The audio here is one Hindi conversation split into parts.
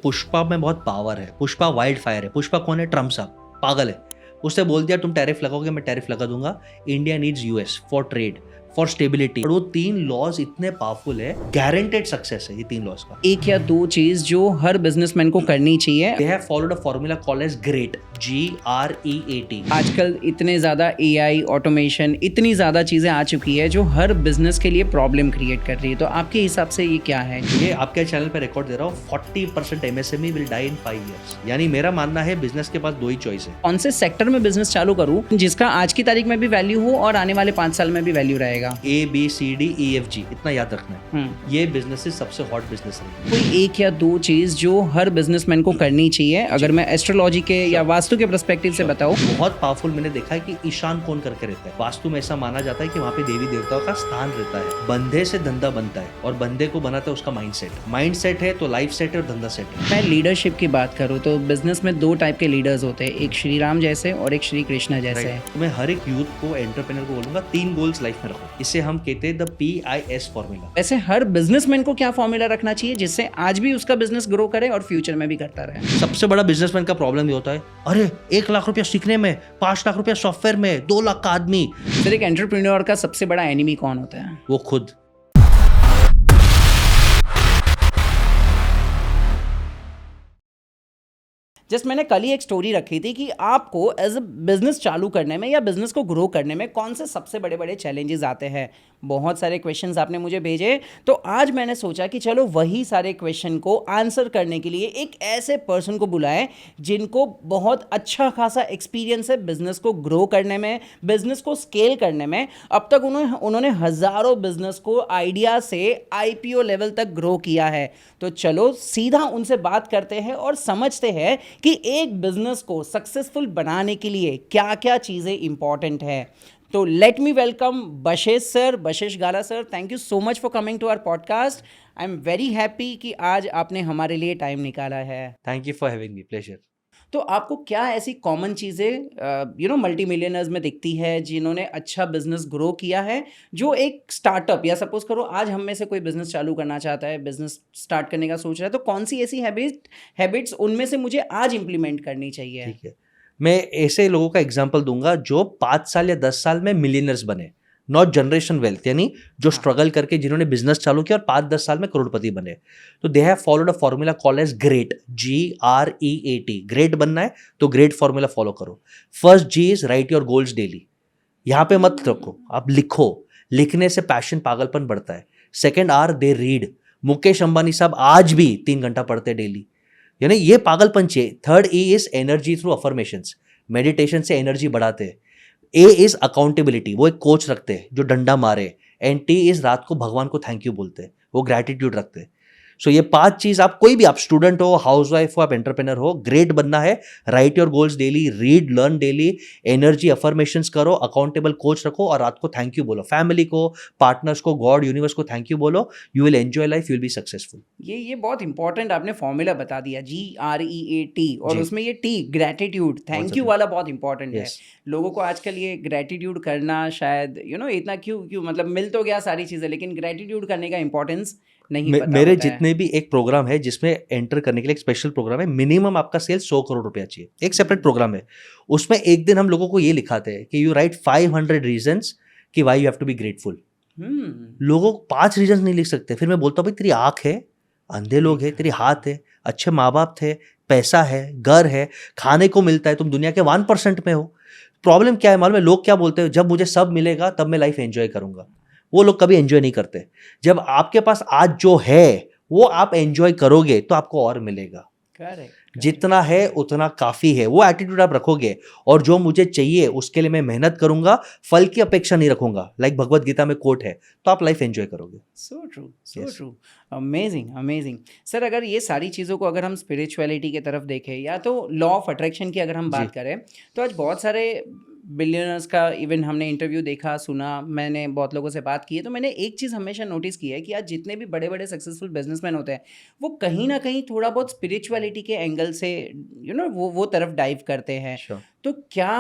पुष्पा में बहुत पावर है, पुष्पा वाइल्ड फायर है। पुष्पा कौन है? ट्रम्प साहब, पागल है। उसने बोल दिया तुम टैरिफ लगाओगे, मैं टैरिफ लगा दूंगा। India needs US for trade, for stability. और वो 3 लॉज इतने पावरफुल है, गारंटेड सक्सेस है ये 3 लॉज का। एक या दो चीज जो हर बिजनेसमैन को करनी चाहिए। They have followed a formula called as great, GREAT। आजकल इतने ज्यादा AI ऑटोमेशन, इतनी ज्यादा चीजें आ चुकी है जो हर बिजनेस के लिए प्रॉब्लम क्रिएट कर रही है। तो आपके हिसाब से ये क्या है? ये आपके चैनल पे रिकॉर्ड दे रहा हूँ, 40% MSME will die in 5 years। यानी मेरा मानना है बिजनेस के पास 2 ही चॉइस है। कौन से सेक्टर में बिजनेस चालू करूं जिसका आज की तारीख में भी वैल्यू हो और आने वाले 5 साल में भी वैल्यू रहेगा? ABCDEFG, इतना याद रखना है। ये बिजनेस सबसे हॉट बिजनेस है। कोई एक या दो चीज जो हर बिजनेसमैन को करनी चाहिए, अगर मैं एस्ट्रोलॉजी के या वास्तु के पर्सपेक्टिव से बताऊं? बहुत पावरफुल मैंने देखा है कि ईशान कोण करके रहता है। वास्तु में ऐसा माना जाता है कि वहाँ पे देवी देवताओं का स्थान रहता है। बंदे से धंधा बनता है और बंदे को बनाता है उसका माइंडसेट है तो लाइफ सेट है और धंधा सेट है। मैं लीडरशिप की बात करूं तो बिजनेस में 2 टाइप के लीडर्स होते हैं, एक श्री राम जैसे और एक श्री कृष्ण जैसे। तो मैं हर एक यूथ को, एंटरप्रेन्योर को बोलूंगा 3 गोल्स लाइफ में रखो। इसे हम कहते हैं द PIS फॉर्मूला। वैसे हर बिजनेसमैन को क्या फॉर्मूला रखना चाहिए जिससे आज भी उसका बिजनेस ग्रो करे और फ्यूचर में भी करता रहे? सबसे बड़ा बिजनेसमैन का प्रॉब्लम ये होता है, अरे 1 लाख रुपया सीखने में, 5 लाख रुपया सॉफ्टवेयर में, 2 लाख का आदमी। सर, एक एंटरप्रेन्योर का सबसे बड़ा एनिमी कौन होता है? वो खुद। जस्ट मैंने कल ही एक स्टोरी रखी थी कि आपको एज अ बिजनेस चालू करने में या बिजनेस को ग्रो करने में कौन से सबसे बड़े बड़े चैलेंजेस आते हैं। बहुत सारे क्वेश्चंस आपने मुझे भेजे, तो आज मैंने सोचा कि चलो वही सारे क्वेश्चन को आंसर करने के लिए एक ऐसे पर्सन को बुलाएं जिनको बहुत अच्छा खासा एक्सपीरियंस है बिजनेस को ग्रो करने में, बिजनेस को स्केल करने में। अब तक उन्होंने हज़ारों बिजनेस को आइडिया से IPO लेवल तक ग्रो किया है। तो चलो सीधा उनसे बात करते हैं और समझते हैं कि एक बिजनेस को सक्सेसफुल बनाने के लिए क्या क्या चीज़ें इंपॉर्टेंट है। तो let me welcome Bashesh sir, Bashesh Gala sir. Thank you so much for coming to our podcast. I am very happy कि आज आपने हमारे लिए टाइम निकाला है। Thank you for having me, pleasure. तो आपको क्या ऐसी कॉमन चीज़ें मल्टी मिलियनर्स में दिखती है जिन्होंने अच्छा बिजनेस ग्रो किया है, जो एक स्टार्टअप या सपोज करो आज हम में से कोई बिजनेस चालू करना चाहता है, बिजनेस स्टार्ट करने का सोच रहा है, तो कौन सी ऐसी हैबिट्स उनमें से मुझे आज इंप्लीमेंट करनी चाहिए? ठीक है, मैं ऐसे लोगों का एग्जांपल दूंगा जो 5 साल या 10 साल में मिलियनर्स बने, नॉट जनरेशन वेल्थ, यानी जो स्ट्रगल करके जिन्होंने बिजनेस चालू किया और 5-10 साल में करोड़पति बने। तो they have followed a formula called as great, GREAT। Great बनना है तो ग्रेट फॉर्मूला फॉलो करो। First G is write your goals daily. यहाँ पे मत रखो, आप लिखो। लिखने से पैशन, पागलपन बढ़ता है। Second R, they read. Mukesh Ambani साहब आज भी 3 घंटा पढ़ते डेली, यानी ये पागलपन चाहिए। Third E is energy through affirmations. Meditation से एनर्जी बढ़ाते हैं। A इज अकाउंटेबिलिटी, वो एक कोच रखते हैं जो डंडा मारे। एंड T इज रात को भगवान को थैंक यू बोलते हैं, वो ग्रैटिट्यूड रखते हैं। सो ये 5 चीज, आप कोई भी, आप स्टूडेंट हो, हाउसवाइफ हो, आप एंटरप्रेन्योर हो, ग्रेट बनना है, right your goals daily, read learn daily, energy affirmations करो, अकाउंटेबल कोच रखो और रात को थैंक यू बोलो। फैमिली को, पार्टनर्स को, गॉड, यूनिवर्स को थैंक यू बोलो। You will enjoy life, you will be successful. ये बहुत इंपॉर्टेंट आपने फॉर्मूला बता दिया, GREAT, और उसमें ये T, ग्रेटिट्यूड, थैंक यू वाला बहुत इंपॉर्टेंट है। लोगों को आजकल ये ग्रेटिट्यूड करना शायद इतना क्यों मतलब मिल तो गया सारी चीज़ें, लेकिन ग्रेटिट्यूड करने का इंपॉर्टेंस नहीं पता मेरे होता जितने भी एक प्रोग्राम है जिसमें एंटर करने के लिए एक स्पेशल प्रोग्राम है, मिनिमम आपका सेल्स 100 करोड़ रुपया चाहिए, एक सेपरेट प्रोग्राम है। उसमें एक दिन हम लोगों को ये लिखाते हैं कि यू राइट 500 रीजंस कि why you have to be grateful. लोगों को 5 रीजंस नहीं लिख सकते। फिर मैं बोलता हूँ भाई तेरी आँख है, अंधे लोग हैं, तेरी हाथ है, अच्छे माँ बाप थे, पैसा है, घर है, खाने को मिलता है, तुम दुनिया के 1% में हो। प्रॉब्लम क्या है मालूम है? लोग क्या बोलते हैं, जब मुझे सब मिलेगा तब मैं लाइफ एंजॉय करूंगा। वो लोग कभी एंजॉय नहीं करते। जब आपके पास आज जो है वो आप एंजॉय करोगे तो आपको और मिलेगा। करेक्ट। जितना है उतना काफी है, वो एटीट्यूड आप रखोगे और जो मुझे चाहिए उसके लिए मैं मेहनत करूंगा, फल की अपेक्षा नहीं रखूंगा, लाइक भगवत गीता में कोट है, तो आप लाइफ एंजॉय करोगे। So true, amazing. सर, अगर ये सारी चीज़ों को अगर हम स्पिरिचुअलिटी की तरफ देखें या तो लॉ ऑफ अट्रैक्शन की अगर हम बात करें, तो आज बहुत सारे बिलियनर्स का इवन हमने इंटरव्यू देखा, सुना, मैंने बहुत लोगों से बात की है, तो मैंने एक चीज़ हमेशा नोटिस की है कि आज जितने भी बड़े बड़े सक्सेसफुल बिजनेसमैन होते हैं वो कहीं ना कहीं थोड़ा बहुत स्पिरिचुअलिटी के एंगल से वो तरफ डाइव करते हैं। तो क्या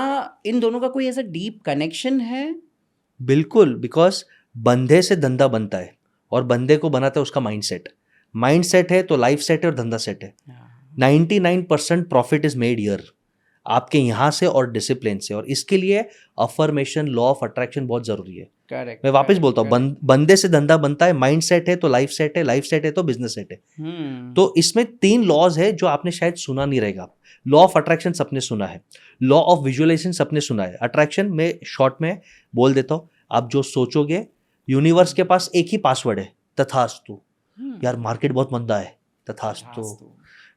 इन दोनों का कोई ऐसा डीप कनेक्शन है? बिल्कुल, बिकॉज बंदे से धंधा बनता है और बंदे को बनाता है उसका माइंडसेट है तो लाइफ सेट है और धंधा सेट है। 99% प्रॉफिट इज मेड ईयर, आपके यहाँ से और डिसिप्लिन से। और इसके लिए अफर्मेशन, लॉ ऑफ अट्रैक्शन बहुत जरूरी है। करेक्ट, मैं वापस बोलता हूँ, बंदे से धंधा बनता है, माइंड सेट है तो लाइफ सेट है, लाइफ सेट है तो बिजनेस सेट है। तो इसमें 3 लॉज है जो आपने शायद सुना नहीं रहेगा। लॉ ऑफ अट्रैक्शन सबने सुना है, लॉ ऑफ विजुअलाइजेशन सबने सुना है। अट्रैक्शन में शॉर्ट में बोल देता हूँ, आप जो सोचोगे, यूनिवर्स के पास एक ही पासवर्ड है, तथास्तु। यार मार्केट बहुत मंदा है, तथास्तु।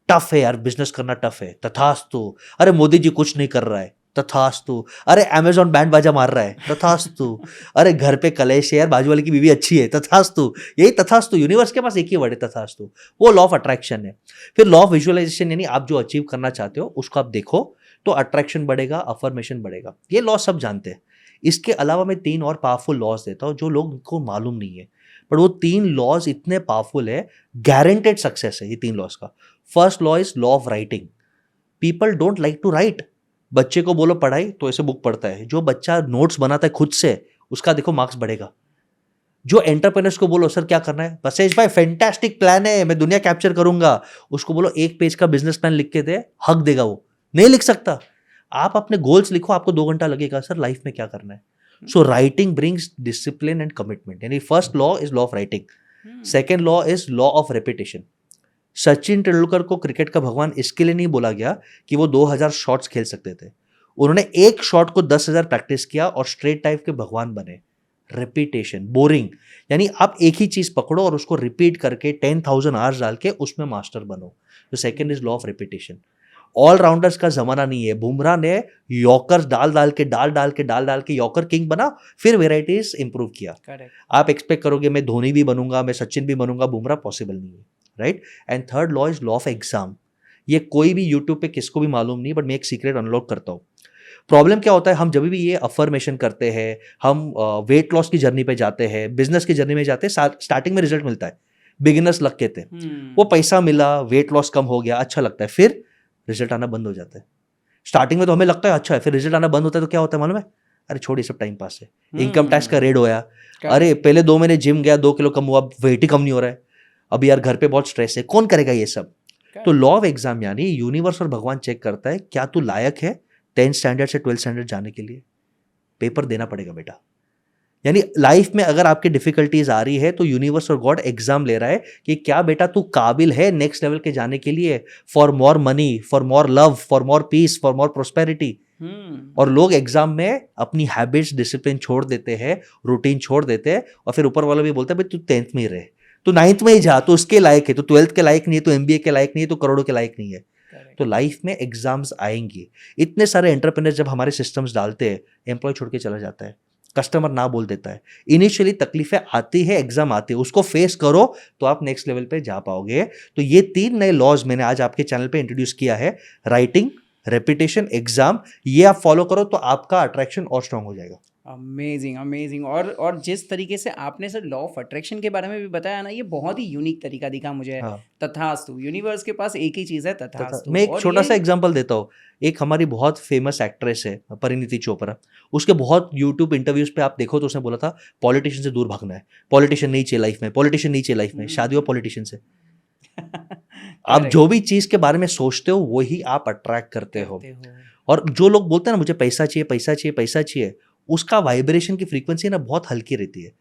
टफ है यार, बिजनेस करना टफ है, तथास्तु। अरे मोदी जी कुछ नहीं कर रहा है, तथास्तु। अरे अमेजॉन बैंड बाजा मार रहा है, तथास्तु। अरे घर पे कलेश है यार, बाजू वाले की बीवी अच्छी है, तथास्तु। यही तथास्तु, यूनिवर्स के पास एक ही वर्ड है, तथास्तु। वो लॉ ऑफ अट्रैक्शन है। फिर लॉ ऑफ विजुअलाइजेशन, यानी आप जो अचीव करना चाहते हो उसको आप देखो तो अट्रैक्शन बढ़ेगा, अफर्मेशन बढ़ेगा। ये लॉ सब जानते हैं। इसके अलावा मैं 3 और पावरफुल लॉज देता हूँ जो लोग को मालूम नहीं है, पर वो 3 लॉज इतने पावरफुल है, गारंटेड सक्सेस है ये 3 लॉज का। First law is law of writing. People don't like to write. बच्चे को बोलो पढ़ाई तो ऐसे बुक पढ़ता है। जो बच्चा नोट्स बनाता है खुद से, उसका देखो मार्क्स बढ़ेगा। जो एंटरप्रेन्योर्स को बोलो सर क्या करना है, बसेश भाई फैंटास्टिक प्लान है, मैं दुनिया कैप्चर करूंगा, उसको बोलो 1 पेज का बिजनेस प्लान लिख के दे, हक देगा वो, नहीं लिख सकता। आप अपने गोल्स लिखो, आपको 2 घंटा लगेगा, सर लाइफ में क्या करना है। So writing brings discipline and commitment, यानी first law is law of writing. Second law is law of repetition. Sachin Tendulkar को क्रिकेट का भगवान इसके लिए नहीं बोला गया कि वो 2000 शॉट्स खेल सकते थे, उन्होंने एक शॉट को 10,000 प्रैक्टिस किया और स्ट्रेट टाइप के भगवान बने। रिपीटेशन, बोरिंग, यानी आप एक ही चीज पकड़ो और उसको रिपीट करके 10,000 आवर्स डाल के उसमें मास्टर बनो। तो second is law of repetition. Allrounders का जमाना नहीं है। बुमराह ने यॉर्कर्स डाल डाल के यॉर्कर किंग बना, फिर वेराइटीज इंप्रूव किया। करेक्ट। आप एक्सपेक्ट करोगे मैं धोनी भी बनूंगा, मैं सचिन भी बनूंगा, बुमराह पॉसिबल नहीं है, right. And third law is law of exam. ये कोई भी यूट्यूब पे किसको भी मालूम नहीं, बट मैं एक सीक्रेट अनलॉक करता हूँ। प्रॉब्लम क्या होता है, हम जब भी ये अफर्मेशन करते हैं, हम वेट लॉस की जर्नी पे जाते हैं, बिजनेस की जर्नी में जाते हैं, स्टार्टिंग में रिजल्ट मिलता है, बिगिनर्स लग के थे, वो पैसा मिला, वेट लॉस कम हो गया, अच्छा लगता है, फिर रिजल्ट आना बंद हो जाता है। स्टार्टिंग में तो हमें लगता है अच्छा है, फिर रिजल्ट आना बंद होता है तो क्या होता है मालूम है, अरे छोड़ ये सब टाइम पास है, इनकम टैक्स का रेड होया, अरे पहले 2 महीने जिम गया 2 किलो कम हुआ, वेट ही कम नहीं हो रहा है, अभी यार घर पे बहुत स्ट्रेस है, कौन करेगा ये सब। तो लॉ ऑफ एग्जाम, यानी यूनिवर्स और भगवान चेक करता है क्या तू लायक है 10th स्टैंडर्ड से 12th स्टैंडर्ड जाने के लिए, पेपर देना पड़ेगा बेटा। यानी लाइफ में अगर आपकी डिफिकल्टीज आ रही है तो यूनिवर्स और गॉड एग्जाम ले रहा है कि क्या बेटा तू काबिल है नेक्स्ट लेवल के जाने के लिए, for more money, for more love, for more peace, for more prosperity. और लोग एग्जाम में अपनी हैबिट्स, डिसिप्लिन छोड़ देते हैं, रूटीन छोड़ देते हैं, और फिर ऊपर वाला भी बोलता है भाई तू 10th में ही रहे, तू 9th में ही जा, तो उसके लायक है, तो 12th के लायक नहीं है, तो MBA के लायक नहीं है, तो करोड़ों के लायक नहीं है। तो लाइफ में एग्जाम्स आएंगे। इतने सारे एंटरप्रेन्योर्स जब हमारे सिस्टम्स डालते हैं, एम्प्लॉय छोड़ के चला जाता है, कस्टमर ना बोल देता है, इनिशियली तकलीफें आती है, एग्जाम आती है, उसको फेस करो तो आप नेक्स्ट लेवल पे जा पाओगे। तो ये 3 नए लॉज मैंने आज आपके चैनल पे इंट्रोड्यूस किया है, राइटिंग, रेपिटेशन, एग्जाम। ये आप फॉलो करो तो आपका अट्रैक्शन और स्ट्रांग हो जाएगा। Amazing, amazing. और जिस तरीके से आपने सर लॉ ऑफ अट्रैक्शन के बारे में भी बताया ना, ये बहुत ही यूनिक तरीका दिखा मुझे। हाँ। तथास्तु, यूनिवर्स के पास एक ही चीज है, तथास्तु। मैं एक और छोटा ये- सा एग्जांपल देता हूँ। एक हमारी बहुत फेमस एक्ट्रेस है परिणीति चोपड़ा, उसके बहुत यूट्यूब इंटरव्यूज पे आप देखो तो उसने बोला था पॉलिटिशियन से दूर भागना है, पॉलिटिशियन नहीं चाहिए लाइफ में, पॉलिटिशियन नहीं चाहिए लाइफ में। शादी हो पॉलिटिशियन से। आप जो भी चीज के बारे में सोचते हो वही आप अट्रैक्ट करते हो। और जो लोग बोलते हैं ना मुझे पैसा चाहिए, पैसा चाहिए, पैसा चाहिए, उसका वाइब्रेशन की फ्रीक्वेंसी ना बहुत हल्की रहती है।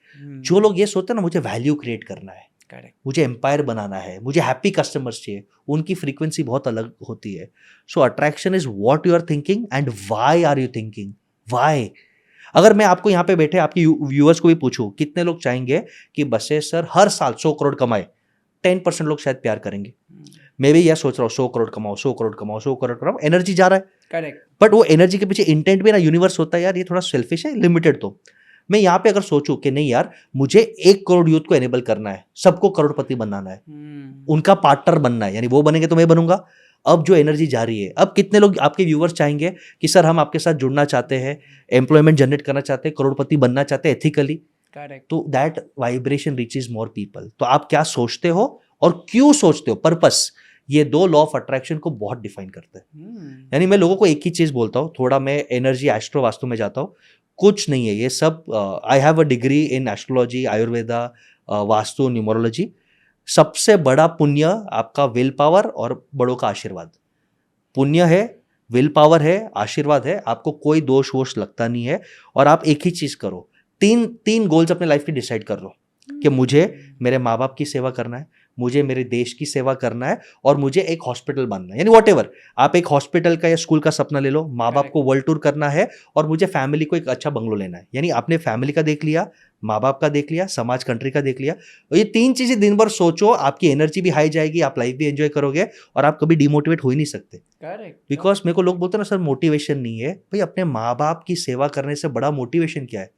जो लोग ये सोचते हैं ना मुझे वैल्यू क्रिएट करना है, करेक्ट, मुझे एम्पायर बनाना है, मुझे हैप्पी कस्टमर्स चाहिए, उनकी फ्रीक्वेंसी बहुत अलग होती है। So attraction is what you are thinking and why are you thinking, why. अगर मैं आपको यहाँ पे बैठे आपके व्यूअर्स को भी पूछूं कितने लोग चाहेंगे कि बसेस सर हर साल 100 करोड़ कमाए, 10% लोग शायद प्यार करेंगे। मैं भी यह सोच रहा हूँ 100 करोड़ कमाओ, 100 करोड़ कमाओ, 100 करोड़ कमाओ, एनर्जी जा रहा है, करेक्ट, बट वो एनर्जी के पीछे इंटेंट भी ना यूनिवर्स होता है, यार ये थोड़ा सेल्फिश है, लिमिटेड। तो मैं यहाँ पे अगर सोचूं कि नहीं यार मुझे 1 करोड़ यूथ को एनेबल करना है, सबको करोड़पति बनाना है, उनका पार्टनर बनना है, यानी वो बनेंगे तो मैं बनूंगा। अब जो एनर्जी जा रही है, अब कितने लोग आपके व्यूअर्स चाहेंगे कि सर हम आपके साथ जुड़ना चाहते हैं, एम्प्लॉयमेंट जनरेट करना चाहते हैं, करोड़पति बनना चाहते हैं एथिकली, करेक्ट। तो that vibration reaches more people. तो आप क्या सोचते हो और क्यों सोचते हो, पर्पस, ये 2 लॉ ऑफ अट्रैक्शन को बहुत डिफाइन करते हैं। यानी मैं लोगों को एक ही चीज बोलता हूँ, थोड़ा मैं एनर्जी एस्ट्रो वास्तु में जाता हूँ, कुछ नहीं है ये सब। I have a degree in astrology, Ayurveda, vastu, numerology. सबसे बड़ा पुण्य आपका विल पावर और बड़ों का आशीर्वाद। पुण्य है, विल पावर है, आशीर्वाद है, आपको कोई दोष वोष लगता नहीं है। और आप एक ही चीज करो, तीन गोल्स अपने लाइफ की डिसाइड कर लो कि मुझे मेरे माँ बाप की सेवा करना है, मुझे मेरे देश की सेवा करना है, और मुझे एक हॉस्पिटल बनना है। यानी वॉटेवर, आप एक हॉस्पिटल का या स्कूल का सपना ले लो, माँ बाप को वर्ल्ड टूर करना है, और मुझे फैमिली को एक अच्छा बंगलो लेना है। यानी आपने फैमिली का देख लिया, माँ बाप का देख लिया, समाज कंट्री का देख लिया। और ये तीन चीजें दिन भर सोचो, आपकी एनर्जी भी हाई जाएगी, आप लाइफ भी एंजॉय करोगे, और आप कभी डिमोटिवेट हो ही नहीं सकते। करेक्ट। बिकॉज मेरे को लोग बोलते हैं ना सर मोटिवेशन नहीं है, भाई अपने माँ बाप की सेवा करने से बड़ा मोटिवेशन क्या है?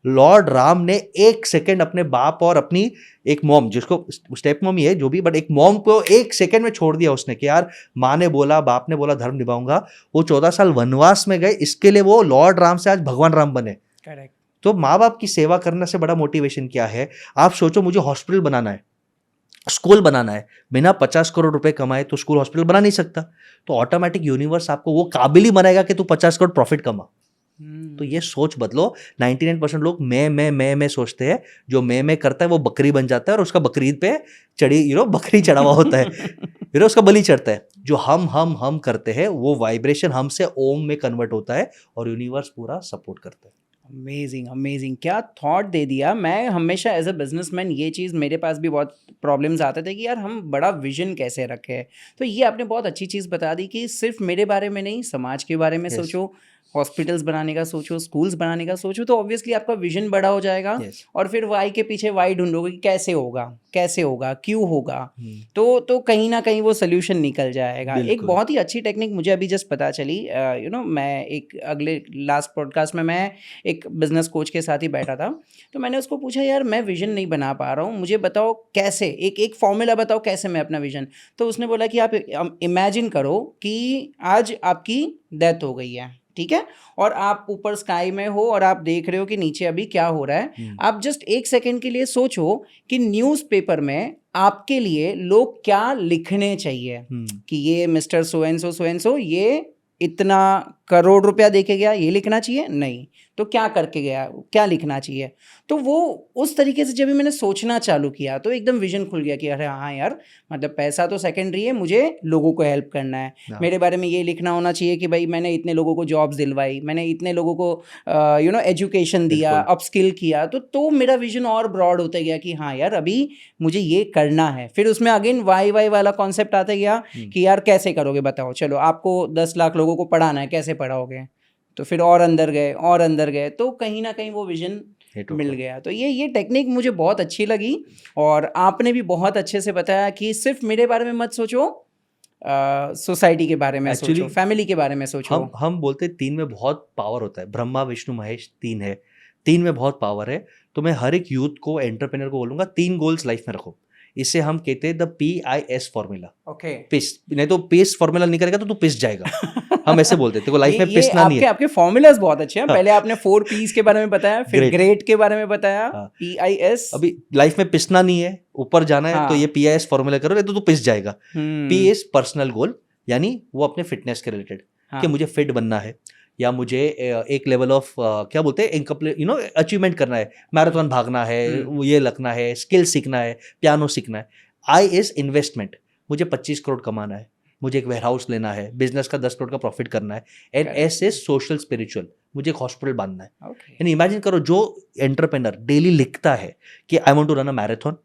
लॉर्ड राम ने 1 सेकंड अपने बाप और अपनी एक मॉम, जिसको स्टेप मॉम ही है जो भी, बट एक मॉम को 1 सेकंड में छोड़ दिया उसने कि यार माँ ने बोला, बाप ने बोला, धर्म निभाऊंगा। वो 14 साल वनवास में गए, इसके लिए वो लॉर्ड राम से आज भगवान राम बने। करेक्ट। तो माँ बाप की सेवा करने से बड़ा मोटिवेशन क्या है? आप सोचो, मुझे हॉस्पिटल बनाना है, स्कूल बनाना है, बिना 50 करोड़ रुपए कमाए तो स्कूल हॉस्पिटल बना नहीं सकता। तो ऑटोमेटिक यूनिवर्स आपको वो काबिल ही बनाएगा कि तू 50 करोड़ प्रॉफिट कमा। तो ये सोच बदलो। 99% लोग मैं सोचते हैं। जो मैं करता है वो बकरी बन जाता है, और उसका बकरीद पे चढ़ी बकरी चढ़ा हुआ होता है उसका बलि चढ़ता है। जो हम करते हैं वो वाइब्रेशन हमसे ओम में कन्वर्ट होता है, और यूनिवर्स पूरा सपोर्ट करता है। अमेजिंग अमेजिंग, क्या थॉट दे दिया। मैं हमेशा एज अ बिजनेसमैन ये चीज़, मेरे पास भी बहुत प्रॉब्लम्स आते थे कि यार हम बड़ा विजन कैसे रखें। तो ये आपने बहुत अच्छी चीज़ बता दी कि सिर्फ मेरे बारे में नहीं, समाज के बारे में Yes. सोचो, हॉस्पिटल्स बनाने का सोचो, स्कूल्स बनाने का सोचो, तो ऑब्वियसली आपका विजन बड़ा हो जाएगा। Yes. और फिर वाई के पीछे वाई ढूंढोगे कि कैसे होगा, क्यों होगा। तो कहीं ना कहीं वो सोल्यूशन निकल जाएगा। एक बिल्कुल। बहुत ही अच्छी टेक्निक मुझे अभी जस्ट पता चली। मैं एक अगले लास्ट पॉडकास्ट में मैं एक बिजनेस कोच के साथ ही बैठा था, तो मैंने उसको पूछा यार मैं विजन नहीं बना पा रहा हूँ, मुझे बताओ कैसे, एक फॉर्मूला बताओ कैसे मैं अपना विजन। तो उसने बोला कि आप इमेजिन करो कि आज आपकी डेथ हो गई है, ठीक है, और आप ऊपर स्काई में हो और आप देख रहे हो कि नीचे अभी क्या हो रहा है। आप जस्ट 1 सेकंड के लिए सोचो कि न्यूज़पेपर में आपके लिए लोग क्या लिखने चाहिए कि ये मिस्टर सो एंड सो ये इतना करोड़ रुपया दे के गया, ये लिखना चाहिए नहीं, तो क्या करके गया, क्या लिखना चाहिए। तो वो उस तरीके से जब भी मैंने सोचना चालू किया तो एकदम विजन खुल गया कि अरे हाँ यार, मतलब पैसा तो सेकेंडरी है, मुझे लोगों को हेल्प करना है। मेरे बारे में ये लिखना होना चाहिए कि भाई मैंने इतने लोगों को जॉब्स दिलवाई, मैंने इतने लोगों को एजुकेशन दिया, अपस्किल किया। तो मेरा विजन और ब्रॉड होता गया कि हाँ यार अभी मुझे ये करना है। फिर उसमें अगेन वाई वाला कॉन्सेप्ट आता गया कि यार कैसे करोगे बताओ, चलो आपको 10 लाख लोगों को पढ़ाना है, कैसे पढ़ाओगे। तो फिर और अंदर गए, तो कहीं ना कहीं वो विजन मिल गया। तो ये टेक्निक मुझे बहुत अच्छी लगी, और आपने भी बहुत अच्छे से बताया कि सिर्फ मेरे बारे में मत सोचो, सोसाइटी के बारे में सोचो, फैमिली के बारे में सोचो। हम बोलते हैं 3 में बहुत पावर होता है, ब्रह्मा विष्णु महेश 3 है, 3 में बहुत पावर है। तो मैं हर एक यूथ को, एंटरप्रेन्योर को बोलूंगा 3 गोल्स लाइफ में रखो। इसे हम कहते हैं द PIS फॉर्मूला। ओके, पिस, नहीं तो पिस फॉर्मूला नहीं करेगा तो तू पिस जाएगा। हम ऐसे बोलते हैं, लाइफ में पिसना नहीं है। आपके फॉर्मूलाज बहुत अच्छे हैं। पहले आपने 4 P's के बारे में बताया, फिर ग्रेट के बारे में बताया, PIS। अभी लाइफ में पिसना नहीं है, ऊपर जाना है, तो ये PIS फॉर्मूला करो, नहीं तो तू पिस जाएगा। P इज पर्सनल गोल, यानी वो अपने फिटनेस के रिलेटेड, कि मुझे फिट बनना है, या मुझे एक लेवल ऑफ क्या बोलते हैं अचीवमेंट करना है, मैराथन भागना है, ये लिखना है, स्किल सीखना है, पियानो सीखना है। I इज इन्वेस्टमेंट, मुझे 25 करोड़ कमाना है, मुझे एक वेयरहाउस लेना है, बिजनेस का 10 करोड़ का प्रॉफिट करना है। And S is social spiritual, मुझे एक हॉस्पिटल बांधना है। यानी इमेजिन करो, जो एंटरप्रेन्योर डेली लिखता है कि I want to run a marathon,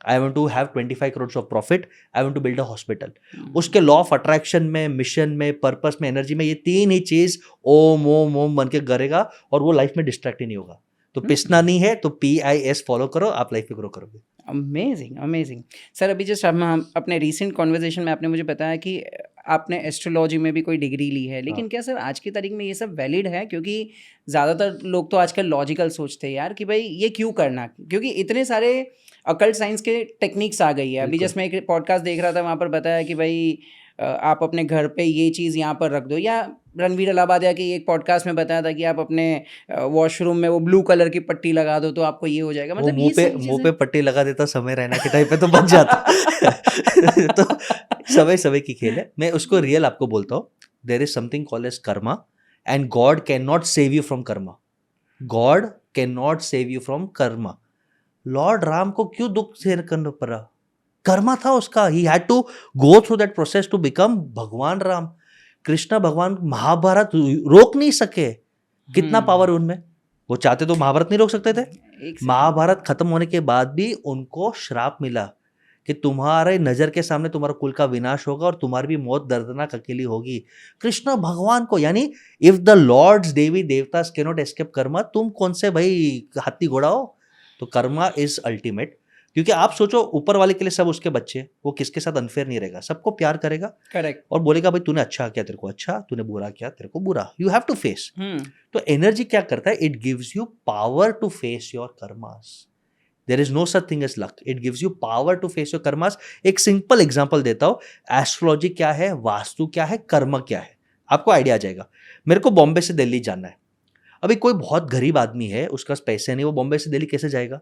I want to have 25 crore of profit, I want to build a hospital, उसके लॉ ऑफ अट्रैक्शन में, मिशन में, पर्पस में, एनर्जी में, ये 3 ही चीज ओम ओम ओम बन के करेगा, और वो लाइफ में डिस्ट्रैक्ट ही नहीं होगा। तो पिसना नहीं है, तो PIS फॉलो करो, आप लाइफ में ग्रो करोगे। Amazing sir. अभी जस्ट हम अपने रीसेंट कॉन्वर्जेशन में आपने मुझे बताया कि आपने एस्ट्रोलॉजी में भी कोई डिग्री ली है, लेकिन क्या सर आज की तारीख में ये सब वैलिड है? क्योंकि ज़्यादातर लोग तो आजकल लॉजिकल सोचते हैं यार कि भाई ये क्यों करना, क्योंकि इतने सारे अकल्ट साइंस के टेक्निक्स आ गई है। अभी जस्ट मैं एक पॉडकास्ट देख रहा था, वहाँ पर बताया कि भाई आप अपने घर पे ये चीज़ यहाँ पर रख दो, या रणवीर अलाहाबादिया के एक पॉडकास्ट में बताया था कि आप अपने वॉशरूम में वो ब्लू कलर की पट्टी लगा दो तो आपको ये हो जाएगा। मतलब मुंह पे पट्टी लगा देता समय रहना के टाइम पे तो बच जाता। तो समय की खेल है। मैं उसको रियल आपको बोलता हूँ, there is something called as karma, and God can not save you from karma. God can not save you from karma. Lord Ram को क्यों दुख सहन करना पड़ा? कर्मा था उसका, he had to go through that process to become भगवान राम। कृष्ण भगवान महाभारत रोक नहीं सके, कितना पावर उनमें, वो चाहते तो महाभारत नहीं रोक सकते थे। एक second। महाभारत खत्म होने के बाद भी उनको श्राप मिला कि तुम्हारे नजर के सामने तुम्हारा कुल का विनाश होगा और तुम्हारी भी मौत दर्दनाक अकेली होगी। कृष्ण भगवान को, यानी इफ द लॉर्ड्स देवी देवतास कैन नॉट एस्केप कर्मा, तुम कौन से भाई हाथी घोड़ा हो। तो कर्मा इज अल्टीमेट, क्योंकि आप सोचो ऊपर वाले के लिए सब उसके बच्चे, वो किसके साथ अनफेयर नहीं रहेगा, सबको प्यार करेगा करेक्ट। और बोलेगा भाई तूने अच्छा किया तेरे को अच्छा, तूने बुरा किया तेरे को बुरा, यू हैव टू फेस। हम्म। तो एनर्जी क्या करता है, it gives you power to face your karmas. There is no such thing as luck, it gives you power to face your karmas. एक सिंपल एग्जांपल देता हूं, एस्ट्रोलॉजी क्या है, वास्तु क्या है, कर्म क्या है, आपको आइडिया आ जाएगा। मेरे को बॉम्बे से दिल्ली जाना है, अभी कोई बहुत गरीब आदमी है, उसके पास पैसे नहीं, वो बॉम्बे से दिल्ली कैसे जाएगा,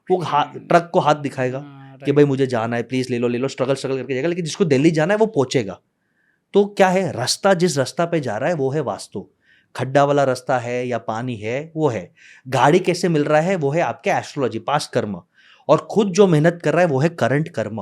वो ट्रक को हाथ दिखाएगा कि भाई मुझे जाना है, प्लीज ले लो, स्ट्रगल करके जाएगा। लेकिन जिसको दिल्ली जाना है वो पहुंचेगा। तो क्या है, रास्ता जिस रास्ता पे जा रहा है वो है वास्तु, खड्डा वाला रास्ता है या पानी है वो है, गाड़ी कैसे मिल रहा है वो है आपके एस्ट्रोलॉजी पास्ट कर्म, और खुद जो मेहनत कर रहा है वो है करंट कर्म।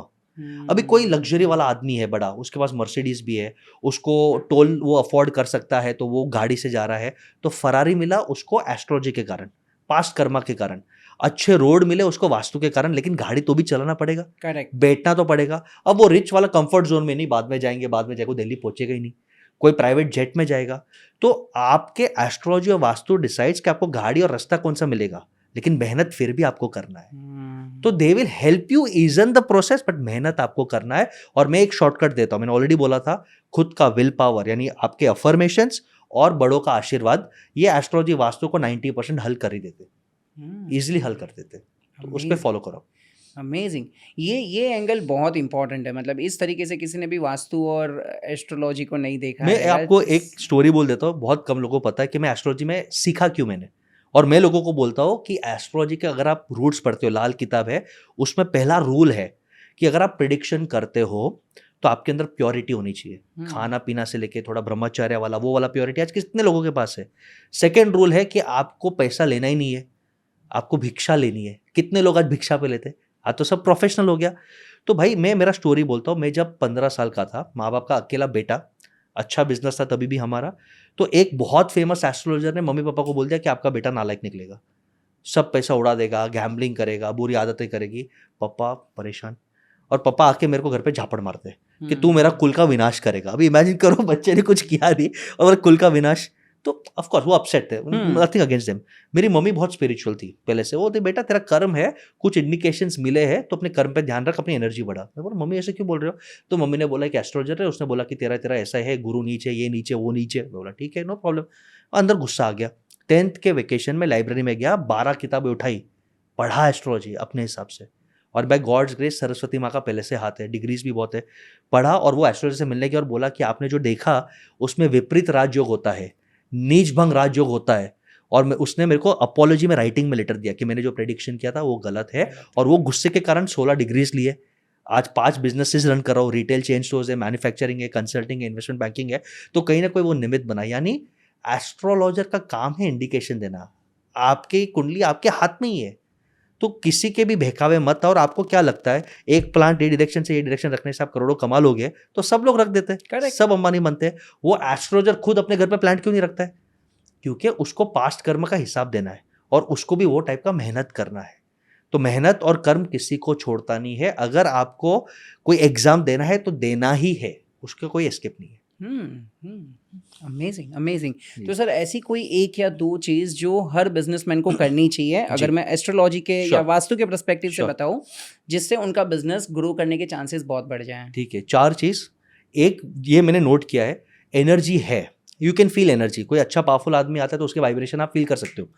अभी कोई लग्जरी वाला आदमी है बड़ा, उसके पास मर्सिडीज भी है, उसको टोल वो अफोर्ड कर सकता है तो वो गाड़ी से जा रहा है, तो फरारी मिला उसको एस्ट्रोलॉजी के कारण, पास्ट कर्मा के कारण। अच्छे रोड मिले उसको वास्तु के कारण, लेकिन गाड़ी तो भी चलाना पड़ेगा, करेक्ट। बैठना तो पड़ेगा। अब वो रिच वाला कंफर्ट जोन में नहीं, बाद में जाएंगे दिल्ली पहुंचेगा ही नहीं, कोई प्राइवेट जेट में जाएगा। तो आपके एस्ट्रोलॉजी और वास्तु डिसाइड्स कि आपको गाड़ी और रास्ता कौन सा मिलेगा, लेकिन मेहनत फिर भी आपको करना है। तो they will help you engine the process, but मेहनत आपको करना है। और मैं एक शॉर्टकट देता हूं, मैंने ऑलरेडी बोला था, खुद का विल पावर यानी आपके अफर्मेशंस और बड़ों का आशीर्वाद, ये एस्ट्रोलॉजी वास्तु को 90% हल कर ही देते, इजिली हल कर देते। तो उस पर फॉलो करो। अमेजिंग। ये एंगल बहुत इंपॉर्टेंट है, मतलब इस तरीके से किसी ने भी वास्तु और एस्ट्रोलॉजी को नहीं देखा मैं है। आपको एक स्टोरी बोल देता हूँ, बहुत कम लोगों को पता है कि मैं एस्ट्रोलॉजी में सीखा क्यों मैंने। और मैं लोगों को बोलता हूँ कि एस्ट्रोलॉजी के अगर आप रूट्स पढ़ते हो, लाल किताब है, उसमें पहला रूल है कि अगर आप प्रिडिक्शन करते हो तो आपके अंदर प्योरिटी होनी चाहिए, खाना पीना से लेके थोड़ा ब्रह्मचर्य वाला, वो वाला प्योरिटी आज कितने लोगों के पास है। सेकेंड रूल है कि आपको पैसा लेना ही नहीं है, आपको भिक्षा लेनी है। कितने लोग आज भिक्षा पे लेते, आज तो सब प्रोफेशनल हो गया। तो भाई मैं मेरा स्टोरी बोलता हूँ, मैं जब 15 साल का था, माँ बाप का अकेला बेटा, अच्छा बिजनेस था तभी भी हमारा, तो एक बहुत फेमस एस्ट्रोलॉजर ने मम्मी पापा को बोल दिया कि आपका बेटा नालायक निकलेगा, सब पैसा उड़ा देगा, गैम्बलिंग करेगा, बुरी आदतें करेगी। पापा परेशान, और पापा आके मेरे को घर पे झापड़ मारते कि तू मेरा कुल का विनाश करेगा। अभी इमेजिन करो, बच्चे ने कुछ किया नहीं और कुल का विनाश। तो ऑफ कोर्स वो अपसेट थे, नथिंग अगेंस्ट देम। मेरी मम्मी बहुत स्पिरिचुअल थी पहले से, वो थे बेटा तेरा कर्म है, कुछ इंडिकेशंस मिले हैं तो अपने कर्म पे ध्यान रख, अपनी एनर्जी बढ़ा। मैं बोला मम्मी ऐसे क्यों बोल रहे हो, तो मम्मी ने बोला कि एस्ट्रोलॉजर है, उसने बोला कि तेरा तेरा ऐसा है, गुरु नीचे, ये नीचे, वो नीचे। मैं बोला ठीक है नो प्रॉब्लम। अंदर गुस्सा आ गया। 10th के वेकेशन में लाइब्रेरी में गया, 12 किताबें उठाई, पढ़ा एस्ट्रोलॉजी अपने हिसाब से, और बाय गॉड्स ग्रेस सरस्वती माँ का पहले से हाथ है, डिग्रीज भी बहुत है, पढ़ा। और वो एस्ट्रोलॉजर से मिलने गया और बोला कि आपने जो देखा उसमें विपरीत राजयोग होता है, नीच भंग राजयोग होता है। और उसने मेरे को अपॉलॉजी में राइटिंग में लेटर दिया कि मैंने जो प्रेडिक्शन किया था वो गलत है, और वो गुस्से के कारण 16 डिग्रीज लिए। आज 5 बिजनेसेस रन कर रहा हूँ, रिटेल चेन स्टोर्स है, मैन्युफैक्चरिंग है, कंसल्टिंग है, इन्वेस्टमेंट बैंकिंग है। तो कहीं ना कोई वो निमित्त बना, यानी एस्ट्रोलॉजर का काम है इंडिकेशन देना, आपकी कुंडली आपके हाथ में ही है। तो किसी के भी बहकावे मत। और आपको क्या लगता है, एक प्लांट ये डायरेक्शन से ये डायरेक्शन रखने से आप करोड़ों कमा लोगे, तो सब लोग रख देते हैं, सब अंबानी बनते हैं। वो एस्ट्रोलॉजर खुद अपने घर पे प्लांट क्यों नहीं रखता है, क्योंकि उसको पास्ट कर्म का हिसाब देना है और उसको भी वो टाइप का मेहनत करना है। तो मेहनत और कर्म किसी को छोड़ता नहीं है। अगर आपको कोई एग्जाम देना है तो देना ही है, उसका कोई एस्केप नहीं है। Amazing amazing. तो सर ऐसी कोई एक या दो चीज जो हर बिजनेसमैन को करनी चाहिए, अगर मैं एस्ट्रोलॉजी के या वास्तु के पर्सपेक्टिव से बताऊं, जिससे उनका बिजनेस ग्रो करने के चांसेस बहुत बढ़ जाएं? ठीक है, 4 चीज। एक ये मैंने नोट किया है, एनर्जी है, यू कैन फील एनर्जी। कोई अच्छा पावरफुल आदमी आता है तो उसके वाइब्रेशन आप फील कर सकते हो।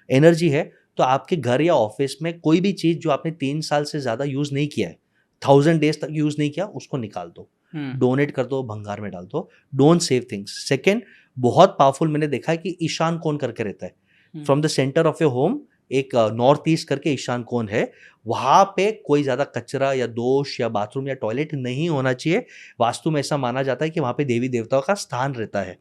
एनर्जी है तो आपके घर या ऑफिस में कोई भी चीज जो आपने 3 साल से ज्यादा यूज नहीं किया है, 1000 डेज तक यूज नहीं किया, उसको निकाल दो, डोनेट कर दो, भंगार में डाल दो। Don't save things. सेकेंड, बहुत पावरफुल मैंने देखा है कि ईशान कोण करके रहता है, from the centre of your home एक नॉर्थ ईस्ट करके ईशान कोण है, वहां पे कोई ज्यादा कचरा या दोष या बाथरूम या टॉयलेट नहीं होना चाहिए। वास्तु में ऐसा माना जाता है कि वहां पे देवी देवताओं का स्थान रहता है,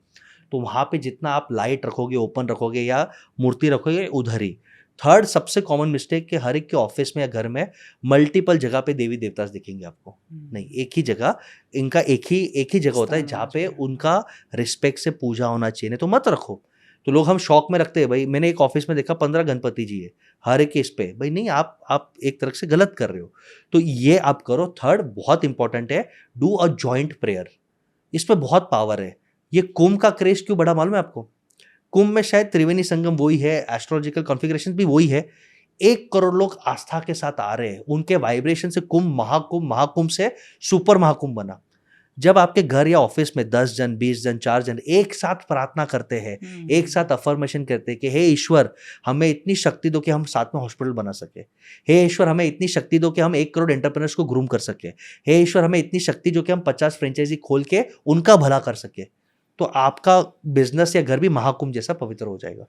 तो वहां पे जितना आप लाइट रखोगे, ओपन रखोगे या मूर्ति रखोगे, उधर ही। थर्ड सबसे कॉमन मिस्टेक कि हर एक के ऑफिस में या घर में मल्टीपल जगह पे देवी देवता दिखेंगे आपको। नहीं, एक ही जगह, इनका एक ही जगह होता है स्थान जहाँ होना पे चाहिए। उनका रिस्पेक्ट से पूजा होना चाहिए, नहीं तो मत रखो। तो लोग हम शौक में रखते हैं भाई, मैंने एक ऑफिस में देखा 15 गणपति जी है हर एक केस पे, भाई नहीं, आप एक तरह से गलत कर रहे हो। तो ये आप करो। थर्ड बहुत इंपॉर्टेंट है, डू अ जॉइंट प्रेयर। इसमें बहुत पावर है। ये कुंभ का क्रेज क्यों बढ़ा मालूम है आपको? कुंभ में शायद त्रिवेणी संगम वही है, एस्ट्रोलॉजिकल कॉन्फ़िगरेशन भी वही है। 1 करोड़ लोग आस्था के साथ आ रहे हैं, उनके वाइब्रेशन से कुंभ महाकुंभ, महाकुंभ से सुपर महाकुंभ बना। जब आपके घर या ऑफिस में 10 जन, 20 जन, 4 जन एक साथ प्रार्थना करते हैं, एक साथ अफर्मेशन करते हैं कि हे ईश्वर, हमें इतनी शक्ति दो कि हम साथ में हॉस्पिटल बना सके। हे ईश्वर, हमें इतनी शक्ति दो कि हम 1 करोड़ एंटरप्रेन्योर्स को ग्रूम कर सके। हे ईश्वर, हमें इतनी शक्ति जो कि हम 50 फ्रेंचाइजी खोल के उनका भला कर सके। तो आपका बिजनेस या घर भी महाकुंभ जैसा पवित्र हो जाएगा।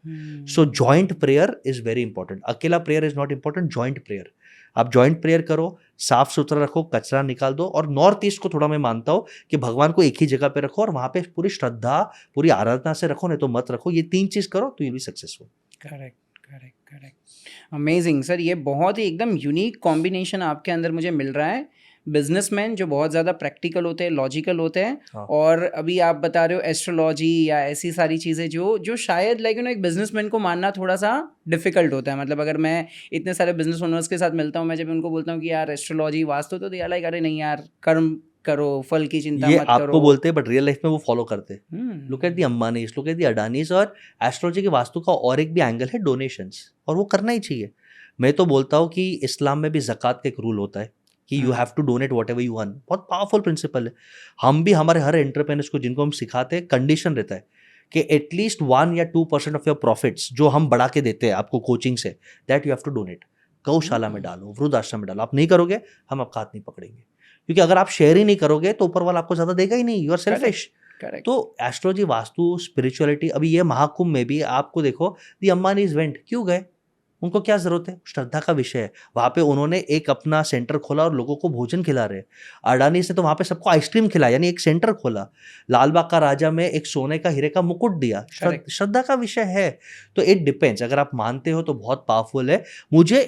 So joint prayer is very important. अकेला prayer is not important, joint prayer. आप जॉइंट प्रेयर करो, साफ सुथरा रखो, कचरा निकाल दो। और नॉर्थ ईस्ट को थोड़ा मैं मानता हूँ कि भगवान को एक ही जगह पे रखो और वहां पे पूरी श्रद्धा, पूरी आराधना से रखो, नहीं तो मत रखो। ये 3 चीज करो तो you will be successful. Correct, correct, correct. Amazing sir, ये बहुत ही एकदम यूनिक कॉम्बिनेशन आपके अंदर मुझे मिल रहा है। बिजनेसमैन जो बहुत ज़्यादा प्रैक्टिकल होते हैं, लॉजिकल होते हैं, हाँ। और अभी आप बता रहे हो एस्ट्रोलॉजी या ऐसी सारी चीज़ें जो शायद लाइक एक बिजनेसमैन को मानना थोड़ा सा डिफिकल्ट होता है। मतलब अगर मैं इतने सारे बिजनेस ओनर्स के साथ मिलता हूँ, मैं जब उनको बोलता हूँ कि यार एस्ट्रोलॉजी वास्तु, तो दे आर लाइक अरे नहीं यार, कर्म करो, फल की चिंता ये मत आपको करो। बोलते हैं, बट रियल लाइफ में वो फॉलो करते हैं। Hmm, look at the Ambanis, look at the Adanis. और एस्ट्रोलॉजी की वास्तु का और एक भी एंगल है डोनेशंस, और वो करना ही चाहिए। मैं तो बोलता हूँ कि इस्लाम में भी ज़कात का एक रूल होता है कि you have to donate whatever you earn. बहुत पावरफुल प्रिंसिपल है। हम भी हमारे हर एंटरप्रेन्योर्स को जिनको हम सिखाते हैं, कंडीशन रहता है कि एटलीस्ट 1 या 2% ऑफ योर प्रॉफिट्स जो हम बढ़ा के देते हैं आपको कोचिंग से, that you have to donate. गौशाला में डालो, वृद्धाश्रम में डालो। आप नहीं करोगे, हम आपका हाथ नहीं पकड़ेंगे। क्योंकि अगर आप शेयर ही नहीं करोगे तो ऊपर वाला आपको ज्यादा देगा ही नहीं। You are selfish. करेक्ट। तो एस्ट्रोलॉजी, वास्तु, स्पिरिचुअलिटी, अभी ये महाकुंभ में भी आपको देखो, दी अंबानीज वेंट, क्यों गए? उनको क्या जरूरत है? श्रद्धा का विषय है। वहां पे उन्होंने एक अपना सेंटर खोला और लोगों को भोजन खिला रहे हैं। अडानी से तो वहां पे सबको आइसक्रीम खिलाया, यानी एक सेंटर खोला। लालबाग का राजा में एक सोने का हीरे का मुकुट दिया। Correct. श्रद्धा का विषय है। तो इट डिपेंड्स। अगर आप मानते हो तो बहुत पावरफुल है। मुझे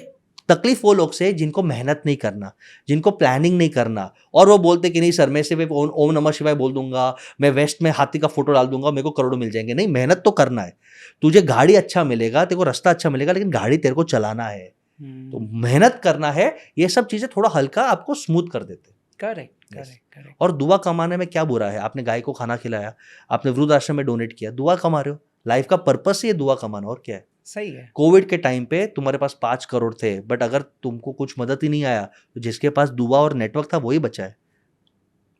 तकलीफ वो लोग से जिनको मेहनत नहीं करना, जिनको प्लानिंग नहीं करना, और वो बोलते कि नहीं सर, मैं सिर्फ ओम नमः शिवाय बोल दूंगा, मैं वेस्ट में हाथी का फोटो डाल दूंगा, मेरे को करोड़ों मिल जाएंगे। नहीं, मेहनत तो करना है। तुझे गाड़ी अच्छा मिलेगा, तेरे को रास्ता अच्छा मिलेगा, लेकिन गाड़ी तेरे को चलाना है। तो मेहनत करना है। ये सब चीजें थोड़ा हल्का आपको स्मूथ कर देते। Correct, Yes. Correct, correct. और दुआ कमाने में क्या बुरा है? आपने गाय को खाना खिलाया, आपने वृद्धाश्रम में डोनेट किया, दुआ कमा रहे हो। लाइफ का पर्पस ही है दुआ कमाना, और क्या है? सही है। कोविड के टाइम पे तुम्हारे पास 5 करोड़ थे, बट अगर तुमको कुछ मदद ही नहीं आया, तो जिसके पास दुआ और नेटवर्क था वही बचा है।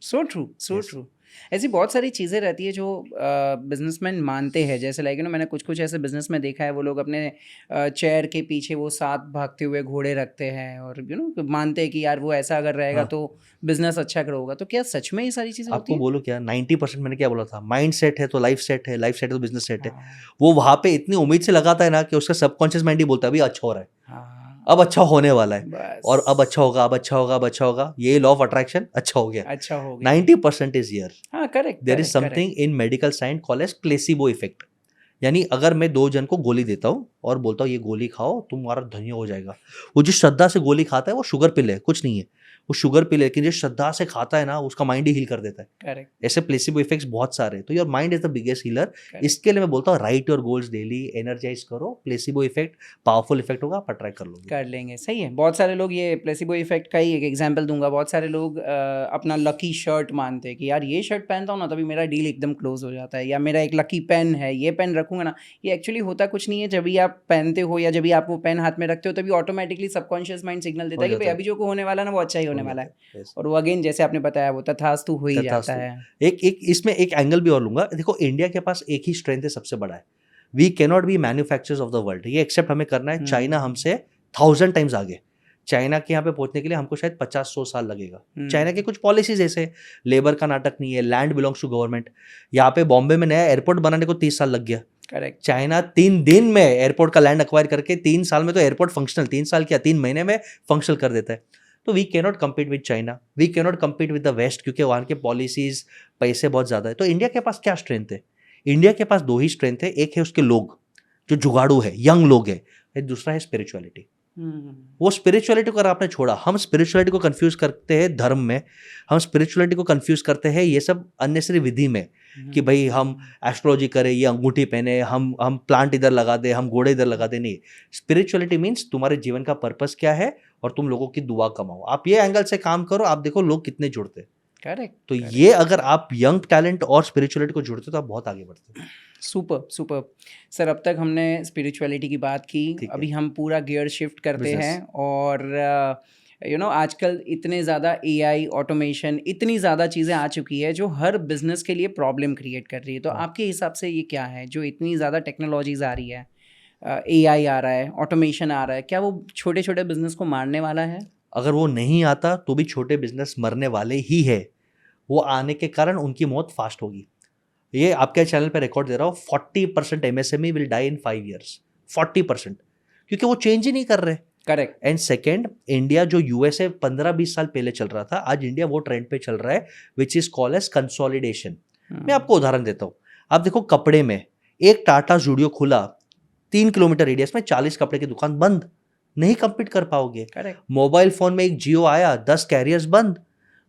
सो ट्रू, सो Yes. ट्रू। ऐसी बहुत सारी चीज़ें रहती है जो बिजनेसमैन मानते हैं। जैसे लाइक मैंने कुछ कुछ ऐसे बिजनेस में देखा है, वो लोग अपने चेयर के पीछे वो 7 भागते हुए घोड़े रखते हैं, और मानते हैं कि यार वो ऐसा अगर रहेगा हाँ। तो बिजनेस अच्छा होगा। तो क्या सच में ये सारी चीज़ें होती आपको हैं? बोलो क्या, 90% मैंने क्या बोला था? माइंड सेट है तो लाइफ सेट है, लाइफ सेट है तो बिजनेस सेट है। हाँ, वो वहां पे इतनी उम्मीद से लगाता है ना कि उसका सबकॉन्शियस माइंड ही बोलता है अभी अच्छा हो रहा है, हाँ, अब अच्छा होने वाला है, बस, और अब अच्छा होगा, अब अच्छा होगा, अब अच्छा होगा। ये लॉ ऑफ अट्रैक्शन अच्छा हो गया। अच्छा हो गया। 90% इज हियर। हाँ, correct, there is something in medical science called as placebo effect. यानी अगर मैं 2 जन को गोली देता हूँ और बोलता हूँ ये गोली खाओ, तुम्हारा धन्य हो जाएगा, वो जो श्रद्धा से गोली खाता है वो शुगर पिल है, कुछ नहीं है, वो शुगर पिल है। लेकिन जो श्रद्धा से खाता है ना, उसका माइंड ही हील कर देता है। करेक्ट, ऐसे प्लेसिबो इफेक्ट्स बहुत सारे हैं। तो your mind is the biggest healer. इसके लिए मैं बोलता हूँ write your goals daily, energise करो। प्लेसिबो इफेक्ट पावरफुल इफेक्ट होगा, आप अट्रैक्ट कर लोगे। कर लेंगे। सही है। बहुत सारे लोग, ये प्लेसिबो इफेक्ट का ही एक एग्जांपल दूंगा, बहुत सारे लोग अपना लकी शर्ट मानते हैं कि यार ये शर्ट पहनता हूँ ना तभी मेरा डील एकदम क्लोज हो जाता है, या मेरा एक लकी पेन है, ये पेन रखूंगा ना। ये एक्चुअली होता कुछ नहीं है। जब भी आप पहनते हो या जब भी आप वो पेन हाथ में रखते हो, तभी ऑटोमेटिकली सबकॉन्शियस माइंड सिग्नल देता है कि भाई अभी जो को होने वाला है ना वो अच्छा ही होने वाला है। और वो अगेन जैसे आपने बताया वो तथास्तु हो ही जाता है। एक इसमें एक एंगल भी और लूंगा। देखो, इंडिया के पास एक ही स्ट्रेंथ है सबसे बड़ा है, we cannot be manufacturers of the world. ये एक्सेप्ट हमें करना है। चाइना हमसे 1000 टाइम्स आगे। चाइना के यहाँ पे पहुंचने के लिए हमको शायद 50-100 साल लगेगा। चाइना के कुछ पॉलिसीज ऐसे, लेबर का नाटक नहीं है, लैंड बिलोंग्स टू गवर्नमेंट। यहाँ पे बॉम्बे में नया एयरपोर्ट बनाने को 30 साल लग गया। करेक्ट। चाइना 3 दिन में एयरपोर्ट का लैंड अक्वायर करके 3 साल में तो एयरपोर्ट फंक्शनल, 3 साल क्या 3 महीने में फंक्शनल कर देता है। तो we cannot compete with China, we cannot compete with the West, क्योंकि वहाँ के पॉलिसीज, पैसे बहुत ज़्यादा है। तो इंडिया के पास क्या स्ट्रेंथ है? इंडिया के पास 2 ही स्ट्रेंथ है। एक है उसके लोग, जो जुगाड़ू है, यंग लोग है। दूसरा है स्पिरिचुअलिटी। वो स्पिरिचुअलिटी को अगर आपने छोड़ा, हम स्पिरिचुअलिटी को कंफ्यूज करते हैं धर्म में, हम स्पिरिचुअलिटी को कंफ्यूज करते हैं ये सब अननेसेसरी विधि में, कि भाई हम एस्ट्रोलॉजी करें, ये अंगूठी पहने, हम प्लांट इधर लगा दे, हम घोड़े इधर लगा दे। नहीं, स्पिरिचुअलिटी मीन्स तुम्हारे जीवन का पर्पस क्या है और तुम लोगों की दुआ कमाओ। आप ये एंगल से काम करो, आप देखो लोग कितने जुड़ते हैं। करेक्ट। तो ये अगर आप यंग टैलेंट और स्पिरिचुअलिटी को जुड़ते हो तो आप बहुत आगे बढ़ते हो। सुपर सुपर सर, अब तक हमने स्पिरिचुअलिटी की बात की, अभी हम पूरा गियर शिफ्ट करते हैं और आजकल इतने ज़्यादा एआई ऑटोमेशन, इतनी ज़्यादा चीज़ें आ चुकी है जो हर बिजनेस के लिए प्रॉब्लम क्रिएट कर रही है। तो आपके हिसाब से ये क्या है जो इतनी ज़्यादा टेक्नोलॉजीज आ रही है, एआई आ रहा है, ऑटोमेशन आ रहा है, क्या वो छोटे छोटे बिजनेस को मारने वाला है? अगर वो नहीं आता तो भी छोटे बिजनेस मरने वाले ही है। वो आने के कारण उनकी मौत फास्ट होगी। ये आपके चैनल पे रिकॉर्ड दे रहा हूँ, 40% MSME will die in 5 years। 40%, क्योंकि वो चेंज ही नहीं कर रहे। करेक्ट। एंड सेकेंड, इंडिया जो यूएसए 15-20 साल पहले चल रहा था, आज इंडिया वो ट्रेंड पे चल रहा है which is called as consolidation. मैं आपको उदाहरण देता हूँ। आप देखो कपड़े में, एक टाटा जूडियो खुला 3 किलोमीटर रेडियस में, 40 कपड़े की दुकान बंद, नहीं कंपीट कर पाओगे। करेक्ट। मोबाइल फोन में एक जियो आया, 10 कैरियर्स बंद।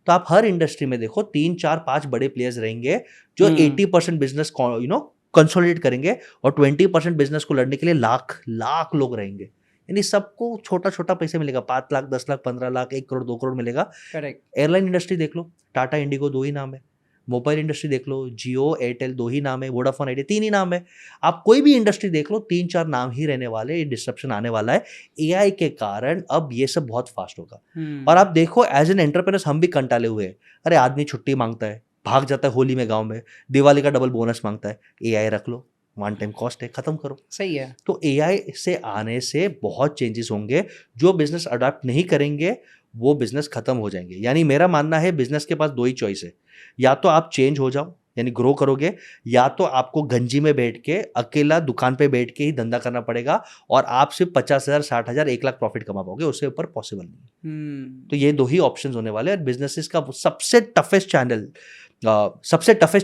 तो आप हर इंडस्ट्री में देखो 3, 4, 5 बड़े प्लेयर्स रहेंगे जो 80% बिजनेस कंसोलिडेट करेंगे और 20% बिजनेस को लड़ने के लिए लाख लोग रहेंगे। यानी सबको छोटा छोटा पैसे मिलेगा, 5 लाख, 10 लाख, 15 लाख, 1 करोड़, 2 करोड़ मिलेगा। करेक्ट। एयरलाइन इंडस्ट्री देख लो, टाटा इंडिगो 2 ही नाम है। मोबाइल इंडस्ट्री देख लो, जियो एयरटेल 2 ही नाम है, वोडाफोन आइडिया 3 ही नाम है। आप कोई भी इंडस्ट्री देख लो, 3-4 नाम ही रहने वाले। ये डिस्ट्रप्शन आने वाला है एआई के कारण। अब ये सब बहुत फास्ट होगा। और आप देखो एज एन एंटरप्रेन्योर हम भी कंटाले हुए हैं। अरे आदमी छुट्टी मांगता है, भाग जाता है होली में गाँव में, दिवाली का डबल बोनस मांगता है। एआई रख लो, 1 टाइम कॉस्ट है, खत्म करो। सही है। तो एआई से आने से बहुत चेंजेस होंगे। जो बिजनेस अडॉप्ट नहीं करेंगे वो बिजनेस खत्म हो जाएंगे। यानी मेरा मानना है बिजनेस के पास 2 ही चॉइस है, या तो आप चेंज हो जाओ यानी ग्रो करोगे, या तो आपको गंजी में बैठ के अकेला दुकान पे बैठ के ही धंधा करना पड़ेगा और आप सिर्फ 50,000, 60,000, 1 लाख प्रॉफिट कमा पाओगे, उससे ऊपर पॉसिबल नहीं। तो ये 2 ही ऑप्शन होने वाले हैं। बिजनेसेस का सबसे टफेस्ट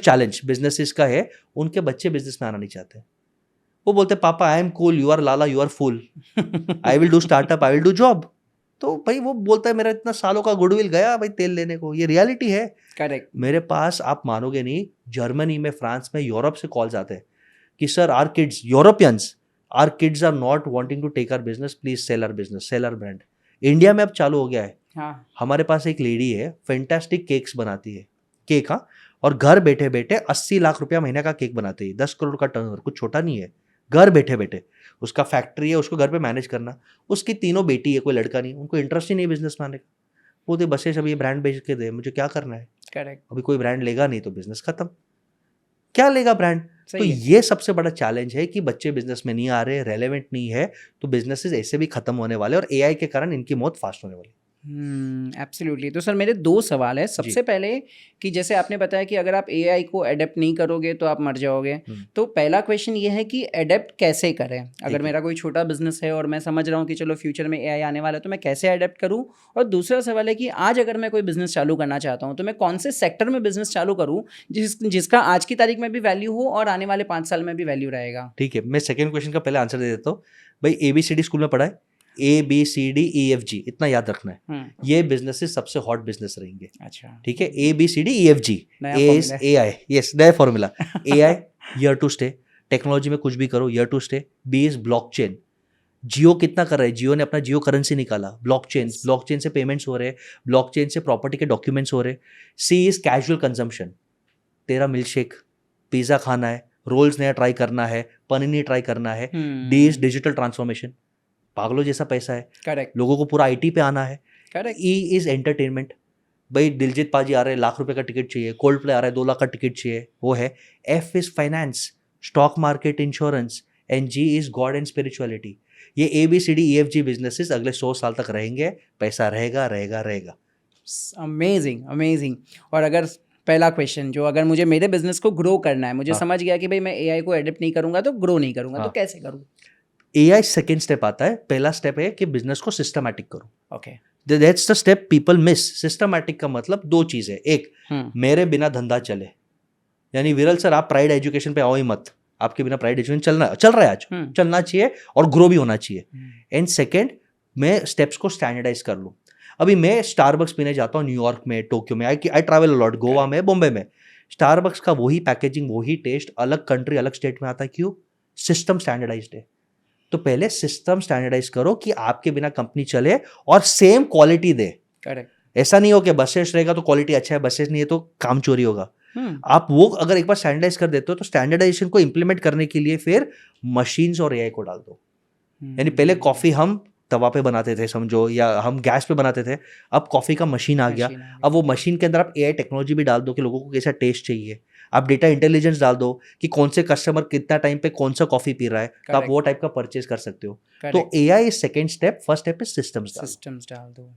चैलेंज बिजनेसेस का है, उनके बच्चे बिजनेस में आना नहीं चाहते। वो बोलते पापा I am cool, you are लाला, you are fool, I will do startup, I will do job. तो भाई वो बोलता है मेरा इतना सालों का गुडविल गया भाई तेल लेने को। ये रियलिटी है। करेक्ट। मेरे पास, आप मानोगे नहीं, जर्मनी में, फ्रांस में, यूरोप से कॉल्स आते हैं कि sir are kids, Europeans, are kids are not wanting to take our business, please sell our business, sell our brand. India में अब चालू हो गया है। हाँ। हमारे पास एक लेडी है, फैंटास्टिक केक्स बनाती है, केक, हाँ, और घर बैठे बैठे 80 लाख रुपया महीने का केक बनाती है। 10 करोड़ का टर्नओवर, कुछ छोटा नहीं है। घर बैठे बैठे उसका फैक्ट्री है, उसको घर पे मैनेज करना। उसकी 3 बेटी है, कोई लड़का नहीं, उनको इंटरेस्ट ही नहीं बिजनेस में आने का। बोलते बस सब ये ब्रांड बेच के दे, मुझे क्या करना है। करेक्ट। अभी कोई ब्रांड लेगा नहीं तो बिजनेस खत्म, क्या लेगा ब्रांड। तो ये सबसे बड़ा चैलेंज है कि बच्चे बिजनेस में नहीं आ रहे, रेलेवेंट नहीं है, तो बिजनेसेस ऐसे भी खत्म होने वाले और एआई के कारण इनकी मौत फास्ट होने वाली। एब्सोल्युटली। तो सर मेरे 2 सवाल है। सबसे पहले कि जैसे आपने बताया कि अगर आप एआई को एडेप्ट नहीं करोगे तो आप मर जाओगे, तो पहला क्वेश्चन ये है कि एडेप्ट कैसे करें। अगर मेरा कोई छोटा बिजनेस है और मैं समझ रहा हूँ कि चलो फ्यूचर में एआई आने वाला है, तो मैं कैसे एडेप्ट करूँ। और दूसरा सवाल है कि आज अगर मैं कोई बिजनेस चालू करना चाहता हूँ तो मैं कौन से सेक्टर में बिजनेस चालू करूँ जिसका आज की तारीख में भी वैल्यू हो और आने वाले 5 साल में भी वैल्यू रहेगा। ठीक है, मैं सेकेंड क्वेश्चन का पहले आंसर दे देता हूँ। भाई ABCD स्कूल में पढ़ा है, ABCDEFG, इतना याद रखना है। ये बिजनेसेस सबसे हॉट बिजनेस रहेंगे। अच्छा, ठीक है, ABCDEFG, A is AI, yes, नया formula. AI here to stay, technology में कुछ भी करो here to stay. B is blockchain. Jio कितना कर रहा है, जियो ने अपना जियो करेंसी निकाला, ब्लॉकचेन से पेमेंट्स हो रहे, ब्लॉकचेन से प्रॉपर्टी के डॉक्यूमेंट्स हो रहे। C इज कैजुअल कंजम्पशन, तेरा मिल्कशेक, पिज्जा खाना है, रोल्स नया ट्राई करना है, पनीर ट्राई करना है। D इज डिजिटल ट्रांसफॉर्मेशन, पागलों जैसा पैसा है। करेक्ट। लोगों को पूरा IT पे आना है। करेक्ट। E इज एंटरटेनमेंट, भाई दिलजीत पाजी आ रहे हैं, लाख रुपए का टिकट चाहिए, कोल्ड प्ले आ रहा है, 2 लाख का टिकट चाहिए, वो है। F is finance, stock market, insurance. And G is God and spirituality. ये ABCDEFG बिजनेसेस अगले 100 साल तक रहेंगे, पैसा रहेगा रहेगा रहेगा। Amazing amazing. और अगर पहला क्वेश्चन जो, अगर मुझे मेरे बिजनेस को ग्रो करना है, मुझे समझ गया कि भाई मैं एआई को एडेप्ट नहीं करूंगा तो ग्रो नहीं करूंगा, तो कैसे करूँ। AI सेकेंड स्टेप आता है। पहला स्टेप है कि बिजनेस को सिस्टमैटिक करो। Okay, that's the step people miss. Systematic का मतलब 2 चीज़ है। एक, मेरे बिना धंधा चले, यानी विरल सर आप प्राइड एजुकेशन पे आओ ही मत, आपके बिना प्राइवेट एजुकेशन चल रहा है आज, चलना चाहिए और ग्रो भी होना चाहिए। एंड सेकेंड, मैं स्टेप्स को स्टैंडर्डाइज कर लूँ। अभी मैं स्टारबक्स पीने जाता हूँ न्यूयॉर्क में, टोक्यो में, आई ट्रैवल अलॉट, गोवा में, बॉम्बे में, स्टारबक्स का वही पैकेजिंग, वही टेस्ट अलग कंट्री अलग स्टेट में आता है। क्यों? सिस्टम स्टैंडर्डाइज्ड है। तो पहले सिस्टम स्टैंडर्डाइज करो कि आपके बिना कंपनी चले और सेम क्वालिटी दे। करेक्ट। ऐसा नहीं हो कि बसेस रहेगा तो क्वालिटी अच्छा है, बसेस नहीं है तो काम चोरी होगा। आप वो अगर एक बार स्टैंडर्डाइज कर देते हो तो स्टैंडर्डाइजेशन को इंप्लीमेंट करने के लिए फिर मशीन्स और एआई को डाल दो। यानी पहले कॉफी हम तवा पे बनाते थे समझो, या हम गैस पे बनाते थे, अब कॉफी का मशीन आ गया। अब वो मशीन के अंदर आप एआई टेक्नोलॉजी भी डाल दो कि लोगों को कैसा टेस्ट चाहिए। आप डेटा इंटेलिजेंस डाल दो कि कौन से कस्टमर कितना टाइम पे कौन सा कॉफी पी रहा है, तो आप वो टाइप का परचेज कर सकते हो। तो AI is second step, first step is systems डाल दो।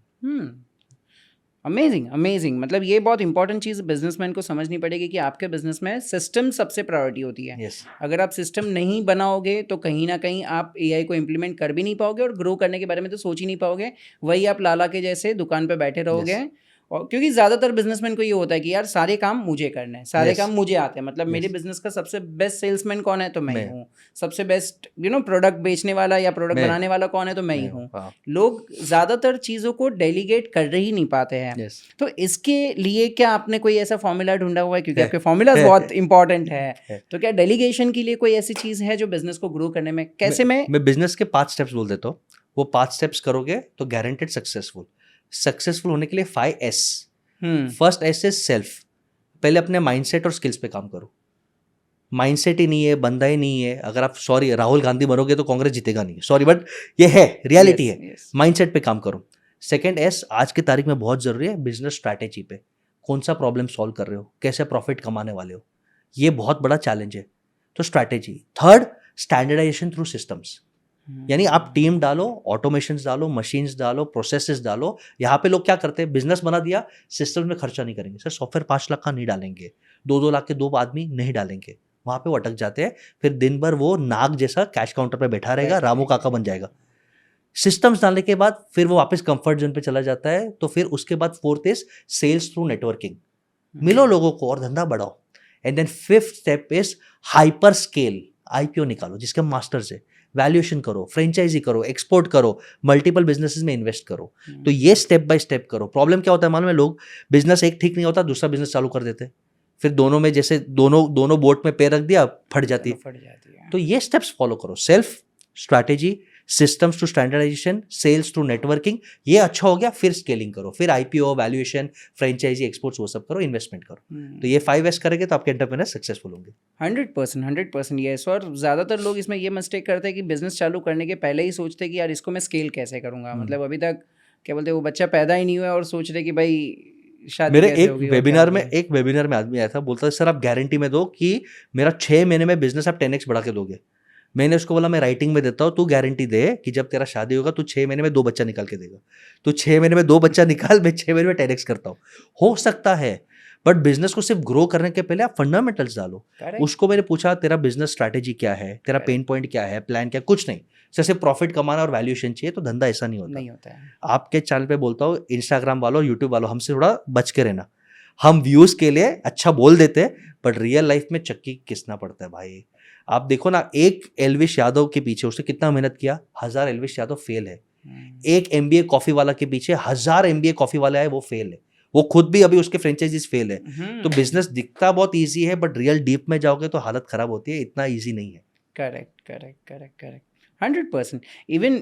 Amazing amazing. मतलब ये बहुत इंपॉर्टेंट चीज़ बिजनेसमैन को समझनी पड़ेगी कि आपके बिजनेस में सिस्टम सबसे प्रायोरिटी होती है। yes. अगर आप सिस्टम नहीं बनाओगे तो कहीं ना कहीं आप एआई को इम्प्लीमेंट कर भी नहीं पाओगे और ग्रो करने के बारे में तो सोच ही नहीं पाओगे। वही आप लाला के जैसे दुकान पे बैठे रहोगे। yes. और क्योंकि ज़्यादातर बिजनेसमैन को ये होता है कि यार सारे काम मुझे करने हैं, सारे yes. काम मुझे आते हैं। मतलब मेरे बिजनेस का सबसे बेस्ट सेल्समैन कौन है? तो मैं हूँ। सबसे बेस्ट प्रोडक्ट बेचने वाला या प्रोडक्ट बनाने वाला कौन है? तो मैं ही हूँ। लोग ज़्यादातर चीज़ों को डेलीगेट कर ही नहीं पाते हैं। yes. तो इसके लिए क्या आपने कोई ऐसा फॉर्मूला ढूंढा हुआ है? क्योंकि आपके फॉर्मूलाज बहुत इंपॉर्टेंट है। तो क्या डेलीगेशन के लिए कोई ऐसी चीज़ है जो बिजनेस को ग्रो करने में कैसे मैं बिजनेस के 5 स्टेप्स बोल देता हूँ। वो 5 स्टेप्स करोगे तो गारंटेड सक्सेसफुल होने के लिए 5S। First S is self. पहले अपने माइंडसेट और स्किल्स पे काम करो। माइंडसेट ही नहीं है, बंदा ही नहीं है, अगर आप राहुल गांधी बनोगे तो कांग्रेस जीतेगा नहीं, सॉरी बट ये है, रियलिटी है। माइंडसेट पे काम करो। सेकंड एस आज की तारीख में बहुत जरूरी है, बिजनेस स्ट्रैटेजी पे। कौन सा प्रॉब्लम सॉल्व कर रहे हो, कैसे प्रॉफिट कमाने वाले हो, ये बहुत बड़ा चैलेंज है, तो strategy. Third, standardisation through systems. यानी आप टीम डालो, ऑटोमेशंस डालो, मशीन्स डालो, प्रोसेसेस डालो। यहाँ पे लोग क्या करते हैं, बिजनेस बना दिया, सिस्टम में खर्चा नहीं करेंगे। सर सॉफ्टवेयर 5 लाख का नहीं डालेंगे, 2-2 लाख के 2 आदमी नहीं डालेंगे, वहाँ पे वो अटक जाते हैं। फिर दिन भर वो नाग जैसा कैश काउंटर पे बैठा रहेगा, रामू काका बन जाएगा। सिस्टम्स डालने के बाद फिर वो वापस कंफर्ट जोन पे चला जाता है। तो फिर उसके बाद fourth is sales through networking. मिलो लोगों को और धंधा बढ़ाओ। And then fifth step is hyper scale. IPO निकालो जिसके मास्टर्स है, वैल्यूएशन करो, फ्रेंचाइजी करो, एक्सपोर्ट करो, मल्टीपल बिजनेसेस में इन्वेस्ट करो। तो ये स्टेप बाय स्टेप करो। प्रॉब्लम क्या होता है मालूम है, लोग बिजनेस एक ठीक नहीं होता, दूसरा बिजनेस चालू कर देते, फिर दोनों में जैसे दोनों बोट में पैर रख दिया, फट जाती है। तो ये स्टेप्स फॉलो करो, self, strategy, systems to standardisation, sales to networking. ये अच्छा हो गया, फिर स्केलिंग करो, फिर आईपीओ, वैल्यूएशन, फ्रेंचाइजी, एक्सपोर्ट्स, वो सब करो, इन्वेस्टमेंट करो। तो ये 5S करेंगे तो आपके एंटरप्रेन्योर सक्सेसफुल होंगे। 100% यस। और ज़्यादातर लोग इसमें ये मिस्टेक करते हैं कि बिजनेस चालू करने के पहले ही सोचते हैं कि यार इसको मैं स्केल कैसे करूँगा। मतलब अभी तक क्या बोलते हैं, वो बच्चा पैदा ही नहीं हुआ और सोच रहे कि भाई शादी मेरे कैसे होगी। एक वेबिनार में आदमी आया था, बोलता है सर आप गारंटी में दो कि मेरा 6 महीने में बिजनेस आप 10x बढ़ा के दोगे। मैंने उसको बोला मैं राइटिंग में देता हूँ, तू गारंटी दे कि जब तेरा शादी होगा तू 6 महीने में 2 बच्चा निकाल के देगा। तू 6 महीने में 2 बच्चा निकाल, मैं 6 महीने में 10x करता हूँ। हो सकता है, बट बिजनेस को सिर्फ ग्रो करने के पहले आप फंडामेंटल्स डालो। उसको मैंने पूछा तेरा बिजनेस स्ट्रैटेजी क्या है, तेरा पेन पॉइंट क्या है, प्लान क्या, कुछ नहीं, सिर्फ प्रॉफिट कमाना और वैल्यूएशन चाहिए। तो धंधा ऐसा नहीं होता है। आपके चैनल पे बोलता हूँ, इंस्टाग्राम वालों, यूट्यूब वालों, हमसे थोड़ा बच के रहना। हम व्यूज के लिए अच्छा बोल देते, बट रियल लाइफ में चक्की किसना पड़ता है भाई। आप देखो ना, एक एल्विश यादव के पीछे उसने कितना मेहनत किया, 1000 एल्विश यादव फेल है। एक MBA कॉफी वाला के पीछे 1000 MBA कॉफी वाला है, वो फेल है। वो खुद भी अभी उसके फ्रेंचाइजीज फेल है। तो बिजनेस दिखता बहुत इजी है, बट रियल डीप में जाओगे तो हालत खराब होती है, इतना इजी नहीं है। करेक्ट 100%।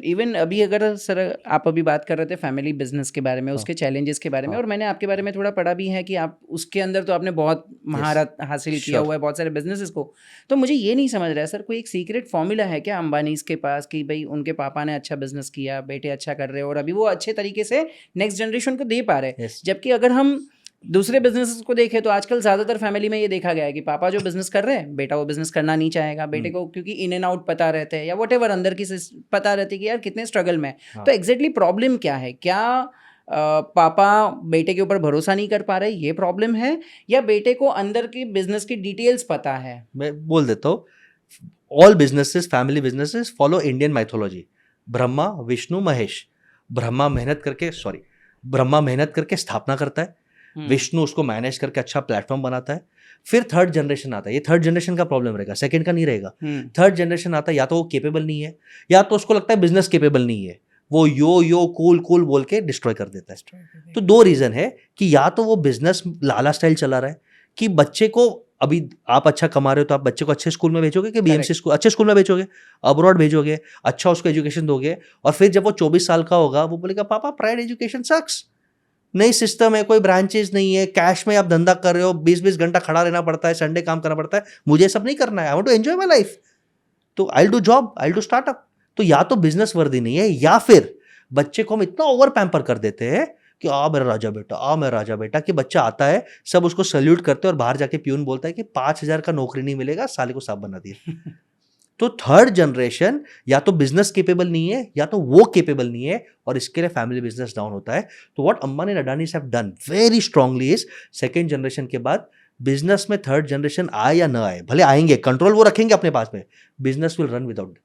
इवन अभी अगर सर आप अभी बात कर रहे थे फैमिली बिजनेस के बारे में, उसके चैलेंजेस के बारे में, और मैंने आपके बारे में थोड़ा पढ़ा भी है कि आप उसके अंदर तो आपने बहुत महारत हासिल किया हुआ है बहुत सारे बिजनेसेस को। तो मुझे ये नहीं समझ रहा है सर, कोई एक सीक्रेट फॉर्मूला है क्या अंबानीज के पास कि भाई उनके पापा ने अच्छा बिजनेस किया, बेटे अच्छा कर रहे हो और अभी वो अच्छे तरीके से नेक्स्ट जनरेशन को दे पा रहे हैं। जबकि अगर हम दूसरे बिजनेस को देखें तो आजकल ज़्यादातर फैमिली में ये देखा गया है कि पापा जो बिजनेस कर रहे हैं, बेटा वो बिजनेस करना नहीं चाहेगा। बेटे को क्योंकि इन एंड आउट पता रहते हैं या वट एवर अंदर की पता रहती है कि यार कितने स्ट्रगल में। तो एग्जैक्टली प्रॉब्लम क्या है? क्या पापा बेटे के ऊपर भरोसा नहीं कर पा रहे, ये प्रॉब्लम है, या बेटे को अंदर की बिजनेस की डिटेल्स पता है? मैं बोल देता हूँ, all businesses, family businesses follow Indian mythology. Brahma, Vishnu, Mahesh. Brahma मेहनत करके स्थापना करता है, विष्णु उसको मैनेज करके अच्छा प्लेटफॉर्म बनाता है। फिर थर्ड जनरेशन आता है, ये थर्ड जनरेशन का प्रॉब्लम रहेगा, सेकंड का नहीं रहेगा। थर्ड जनरेशन आता है, या तो वो केपेबल नहीं है या तो उसको लगता है बिजनेस केपेबल नहीं है, वो यो कूल कूल बोल के डिस्ट्रॉय कर देता है। तो दो रीजन है कि या तो वो बिजनेस लाला स्टाइल चला रहा है कि बच्चे को, अभी आप अच्छा कमा रहे हो तो आप बच्चे को अच्छे स्कूल में भेजोगे कि बीएमसी स्कूल, अच्छे स्कूल में भेजोगे, अब्रॉड भेजोगे, अच्छा उसको एजुकेशन दोगे, और फिर जब वो 24 साल का होगा वो बोलेगा पापा प्राइवेट एजुकेशन सक्स, नई सिस्टम है, कोई ब्रांचेस नहीं है, कैश में आप धंधा कर रहे हो, 20-20 घंटा खड़ा रहना पड़ता है, संडे काम करना पड़ता है, मुझे सब नहीं करना है, I want to enjoy my life, तो I will do job, I will do startup. तो या तो बिजनेस वर्दी नहीं है, या फिर बच्चे को हम इतना ओवर पैम्पर कर देते हैं कि आ मेरा राजा बेटा, आ मेरा राजा बेटा, कि बच्चा आता है, सब उसको सल्यूट करते हैं और बाहर जाके प्यून बोलता है कि 5,000 का नौकरी नहीं मिलेगा, साले को सांप बना दिया। तो थर्ड जनरेशन या तो बिजनेस केपेबल नहीं है या तो वो केपेबल नहीं है, और इसके लिए फैमिली बिजनेस डाउन होता है। तो what Ambani and Adani have done very strongly is, second generation के बाद बिजनेस में थर्ड जनरेशन आए या ना आए, भले आएंगे, कंट्रोल वो रखेंगे अपने पास में, business will run without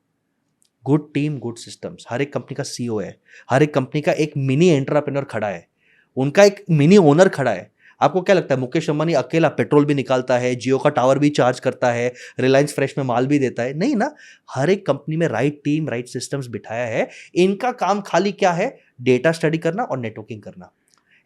good team, good systems. हर एक कंपनी का सीईओ है, हर एक कंपनी का एक मिनी एंटरप्रेन्योर खड़ा है, उनका एक मिनी ओनर खड़ा है। आपको क्या लगता है मुकेश अंबानी अकेला पेट्रोल भी निकालता है, जियो का टावर भी चार्ज करता है, रिलायंस फ्रेश में माल भी देता है? नहीं ना, हर एक कंपनी में राइट टीम, राइट सिस्टम्स बिठाया है। इनका काम खाली क्या है? डेटा स्टडी करना और नेटवर्किंग करना।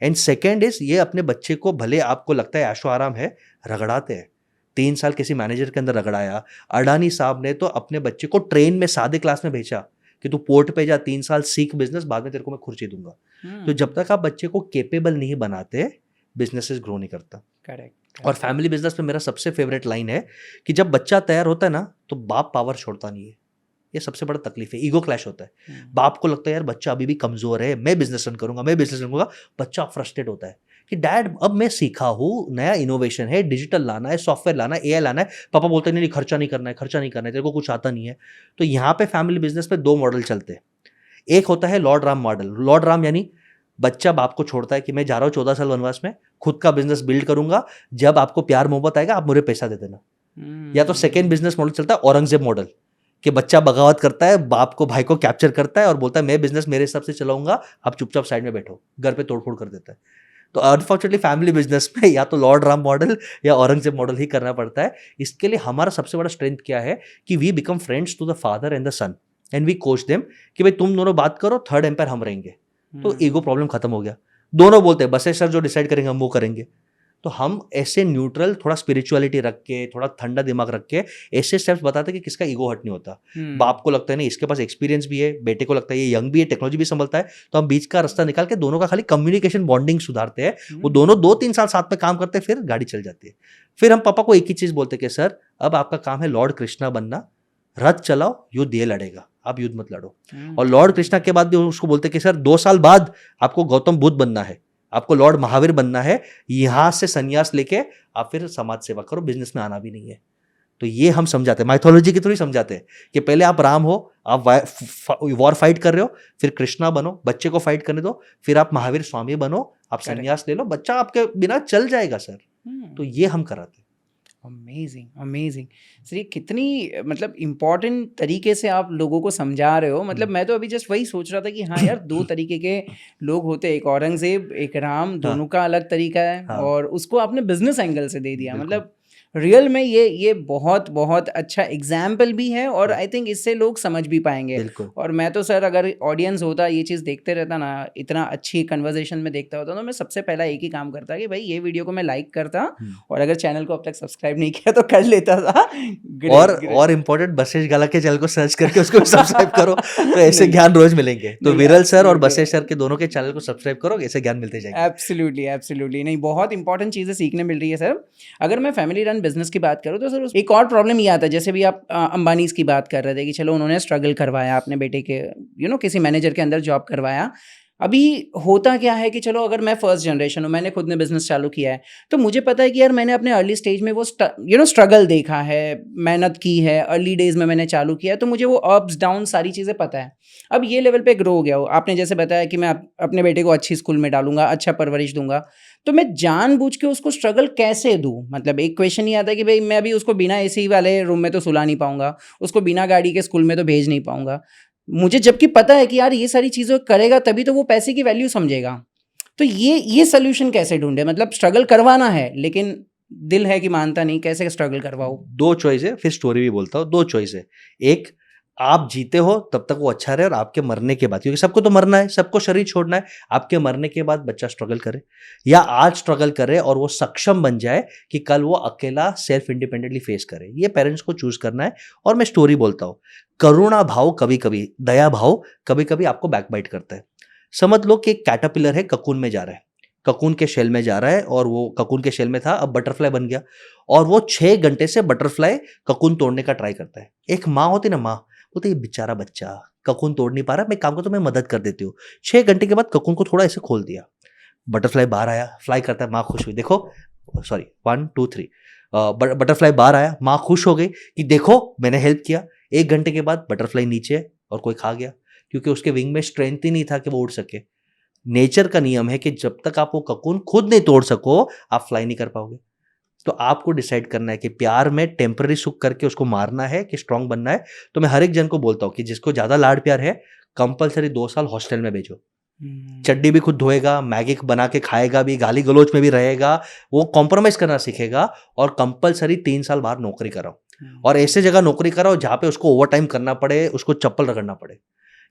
एंड सेकेंड इज, ये अपने बच्चे को, भले आपको लगता है ऐशो आराम है, रगड़ाते हैं। 3 साल किसी मैनेजर के अंदर रगड़ाया। अडानी साहब ने तो अपने बच्चे को ट्रेन में सादे क्लास में भेजा कि तू पोर्ट पे जा, 3 साल सीख बिजनेस, बाद में तेरे को मैं खुर्ची दूंगा। तो जब तक आप बच्चे को केपेबल नहीं बनाते, बिजनेसेस ग्रो नहीं करता। करेक्ट। और फैमिली बिजनेस में मेरा सबसे फेवरेट लाइन है कि जब बच्चा तैयार होता है ना, तो बाप पावर छोड़ता नहीं है। ये सबसे बड़ा तकलीफ है, ईगो क्लैश होता है। बाप को लगता है यार बच्चा अभी भी कमजोर है, मैं बिजनेस रन करूंगा, मैं बिजनेस रन करूंगा। बच्चा फ्रस्ट्रेट होता है कि डैड अब मैं सीखा हूँ, नया इनोवेशन है, डिजिटल लाना है, सॉफ्टवेयर लाना है, एआई लाना है। पापा बोलते हैं नहीं खर्चा नहीं करना है, खर्चा नहीं करना है, तेरे को कुछ आता नहीं है। तो यहाँ पे फैमिली बिजनेस में 2 मॉडल चलते हैं। एक होता है Lord Ram model. Lord Ram यानी बच्चा बाप को छोड़ता है कि मैं जा रहा हूँ 14 साल वनवास में, खुद का बिजनेस बिल्ड करूंगा, जब आपको प्यार मोहब्बत आएगा आप मुझे पैसा दे देना। या तो सेकेंड बिजनेस मॉडल चलता है औरंगजेब मॉडल, कि बच्चा बगावत करता है, बाप को, भाई को कैप्चर करता है और बोलता है मैं बिजनेस मेरे हिसाब से चलाऊंगा, आप चुपचाप साइड में बैठो, घर पे तोड़फोड़ कर देता है। तो अनफॉर्चुनेटली फैमिली बिजनेस में या तो लॉर्ड राम मॉडल या औरंगजेब मॉडल ही करना पड़ता है। इसके लिए हमारा सबसे बड़ा स्ट्रेंथ क्या है कि we become friends to the father and the son, and we coach them कि भाई तुम दोनों बात करो, थर्ड एम्पायर हम रहेंगे। तो ईगो प्रॉब्लम खत्म हो गया। दोनों बोलते हैं बस सर जो डिसाइड करेंगे हम वो करेंगे। तो हम ऐसे न्यूट्रल, थोड़ा स्पिरिचुअलिटी रख के, थोड़ा ठंडा दिमाग रख के ऐसे स्टेप्स बताते हैं कि किसका ईगो हट नहीं होता। बाप को लगता है नहीं इसके पास एक्सपीरियंस भी है, बेटे को लगता है ये यंग भी है, टेक्नोलॉजी भी संभलता है, तो हम बीच का रास्ता निकाल के दोनों का खाली कम्युनिकेशन बॉन्डिंग सुधारते हैं। वो दोनों 2-3 साल साथ में काम करते हैं, फिर गाड़ी चल जाती है। फिर हम पापा को एक ही चीज बोलते कि सर अब आपका काम है लॉर्ड कृष्णा बनना, रथ चलाओ, युद्ध ये लड़ेगा, आप युद्ध मत लड़ो। और लॉर्ड कृष्णा के बाद भी उसको बोलते कि सर 2 साल बाद आपको गौतम बुद्ध बनना है, आपको लॉर्ड महावीर बनना है, यहां से संन्यास लेके आप फिर समाज सेवा करो, बिजनेस में आना भी नहीं है। तो ये हम समझाते हैं, माइथोलॉजी के थ्रू ही समझाते हैं कि पहले आप राम हो, आप वॉर फाइट कर रहे हो, फिर कृष्णा बनो, बच्चे को फाइट करने दो, फिर आप महावीर स्वामी बनो, आप संन्यास ले लो, बच्चा आपके बिना चल जाएगा सर। तो ये हम कराते हैं। अमेजिंग, अमेजिंग सर, ये कितनी मतलब इम्पॉर्टेंट तरीके से आप लोगों को समझा रहे हो। मतलब मैं तो अभी जस्ट वही सोच रहा था कि हाँ यार 2 तरीके के लोग होते हैं, एक औरंगजेब, एक राम, दोनों का अलग तरीका है। और उसको आपने बिजनेस एंगल से दे दिया। मतलब रियल में ये बहुत बहुत अच्छा एग्जाम्पल भी है, और आई थिंक इससे लोग समझ भी पाएंगे। और मैं तो सर अगर ऑडियंस होता, ये चीज़ देखते रहता ना, इतना अच्छी कन्वर्सेशन में देखता होता, तो मैं सबसे पहला एक ही काम करता कि भाई ये वीडियो को मैं लाइक करता, और अगर चैनल को अब तक सब्सक्राइब नहीं किया तो कर लेता था। और इम्पोर्टेंट बसेश गाला के चैनल को सर्च करके उसको सब्सक्राइब करो, तो ऐसे ज्ञान रोज मिलेंगे। तो विरल सर और बसेश सर के दोनों के चैनल को सब्सक्राइब करो, ऐसे ज्ञान मिलते जाएंगे। Absolutely, absolutely. नहीं, बहुत इंपॉर्टेंट चीज़ें सीखने मिल रही है सर। अगर मैं फैमिली रन बिजनेस की बात करूँ तो सर एक और प्रॉब्लम ये आता है, जैसे भी आप अंबानीज की बात कर रहे थे कि चलो उन्होंने स्ट्रगल करवाया, अपने बेटे के किसी मैनेजर के अंदर जॉब करवाया। अभी होता क्या है कि चलो अगर मैं फर्स्ट जनरेशन हूँ, मैंने खुद ने बिजनेस चालू किया है, तो मुझे पता है कि यार मैंने अपने अर्ली स्टेज में वो स्ट्रगल देखा है, मेहनत की है, अर्ली डेज में मैंने चालू किया है, तो मुझे वो अप्स डाउन सारी चीज़ें पता है। अब ये लेवल पे ग्रो हो गया हो, आपने जैसे बताया कि मैं अपने बेटे को अच्छी स्कूल में डालूंगा, अच्छा परवरिश दूंगा, तो मैं जानबूझ के उसको स्ट्रगल कैसे दूं? मतलब एक क्वेश्चन ये आता है कि भाई मैं अभी उसको बिना एसी वाले रूम में तो सुला नहीं पाऊंगा, उसको बिना गाड़ी के स्कूल में तो भेज नहीं पाऊंगा, मुझे जबकि पता है कि यार ये सारी चीज़ें करेगा तभी तो वो पैसे की वैल्यू समझेगा। तो ये सोल्यूशन कैसे ढूंढे? मतलब स्ट्रगल करवाना है लेकिन दिल है कि मानता नहीं, कैसे स्ट्रगल करवाओ? दो चॉइस है, फिर स्टोरी भी बोलता हूँ। दो चॉइस है, एक आप जीते हो तब तक वो अच्छा रहे, और आपके मरने के बाद, क्योंकि सबको तो मरना है, सबको शरीर छोड़ना है, आपके मरने के बाद बच्चा स्ट्रगल करे, या आज स्ट्रगल करे और वो सक्षम बन जाए कि कल वो अकेला सेल्फ इंडिपेंडेंटली फेस करे। ये पेरेंट्स को चूज करना है। और मैं स्टोरी बोलता हूँ, करुणा भाव कभी कभी, दया भाव कभी कभी आपको बैकबाइट करता है। समझ लो कि एक कैटरपिलर है, ककून में जा रहा है, ककून के शेल में जा रहा है, और वो ककून के शेल में था, अब बटरफ्लाई बन गया, और वो 6 घंटे से बटरफ्लाई ककून तोड़ने का ट्राई करता है। एक माँ होती ना, माँ बोलते ये बेचारा बच्चा ककून तोड़ नहीं पा रहा, मैं काम करता हूँ, मैं मदद कर देती हूँ। 6 घंटे के बाद ककून को थोड़ा ऐसे खोल दिया, बटरफ्लाई बाहर आया, फ्लाई करता है, माँ खुश हुई, देखो, सॉरी 1 2 3, बटरफ्लाई बाहर आया, माँ खुश हो गई कि देखो मैंने हेल्प किया। 1 घंटे के बाद बटरफ्लाई नीचे है और कोई खा गया, क्योंकि उसके विंग में स्ट्रेंथ ही नहीं था कि वो उड़ सके। नेचर का नियम है कि जब तक आप वो ककून खुद नहीं तोड़ सको, आप फ्लाई नहीं कर पाओगे। तो आपको डिसाइड करना है कि प्यार में टेम्पररी सुख करके उसको मारना है कि स्ट्रांग बनना है। तो मैं हर एक जन को बोलता हूँ कि जिसको ज्यादा लाड प्यार है, कंपलसरी 2 साल हॉस्टल में भेजो। चड्डी भी खुद धोएगा, मैगी बना के खाएगा भी, गाली गलोच में भी रहेगा, वो कॉम्प्रोमाइज करना सीखेगा, और कंपलसरी 3 साल बाहर नौकरी कराओ, और ऐसे जगह नौकरी कराओ जहां पे उसको ओवर टाइम करना पड़े, उसको चप्पल रगड़ना पड़े।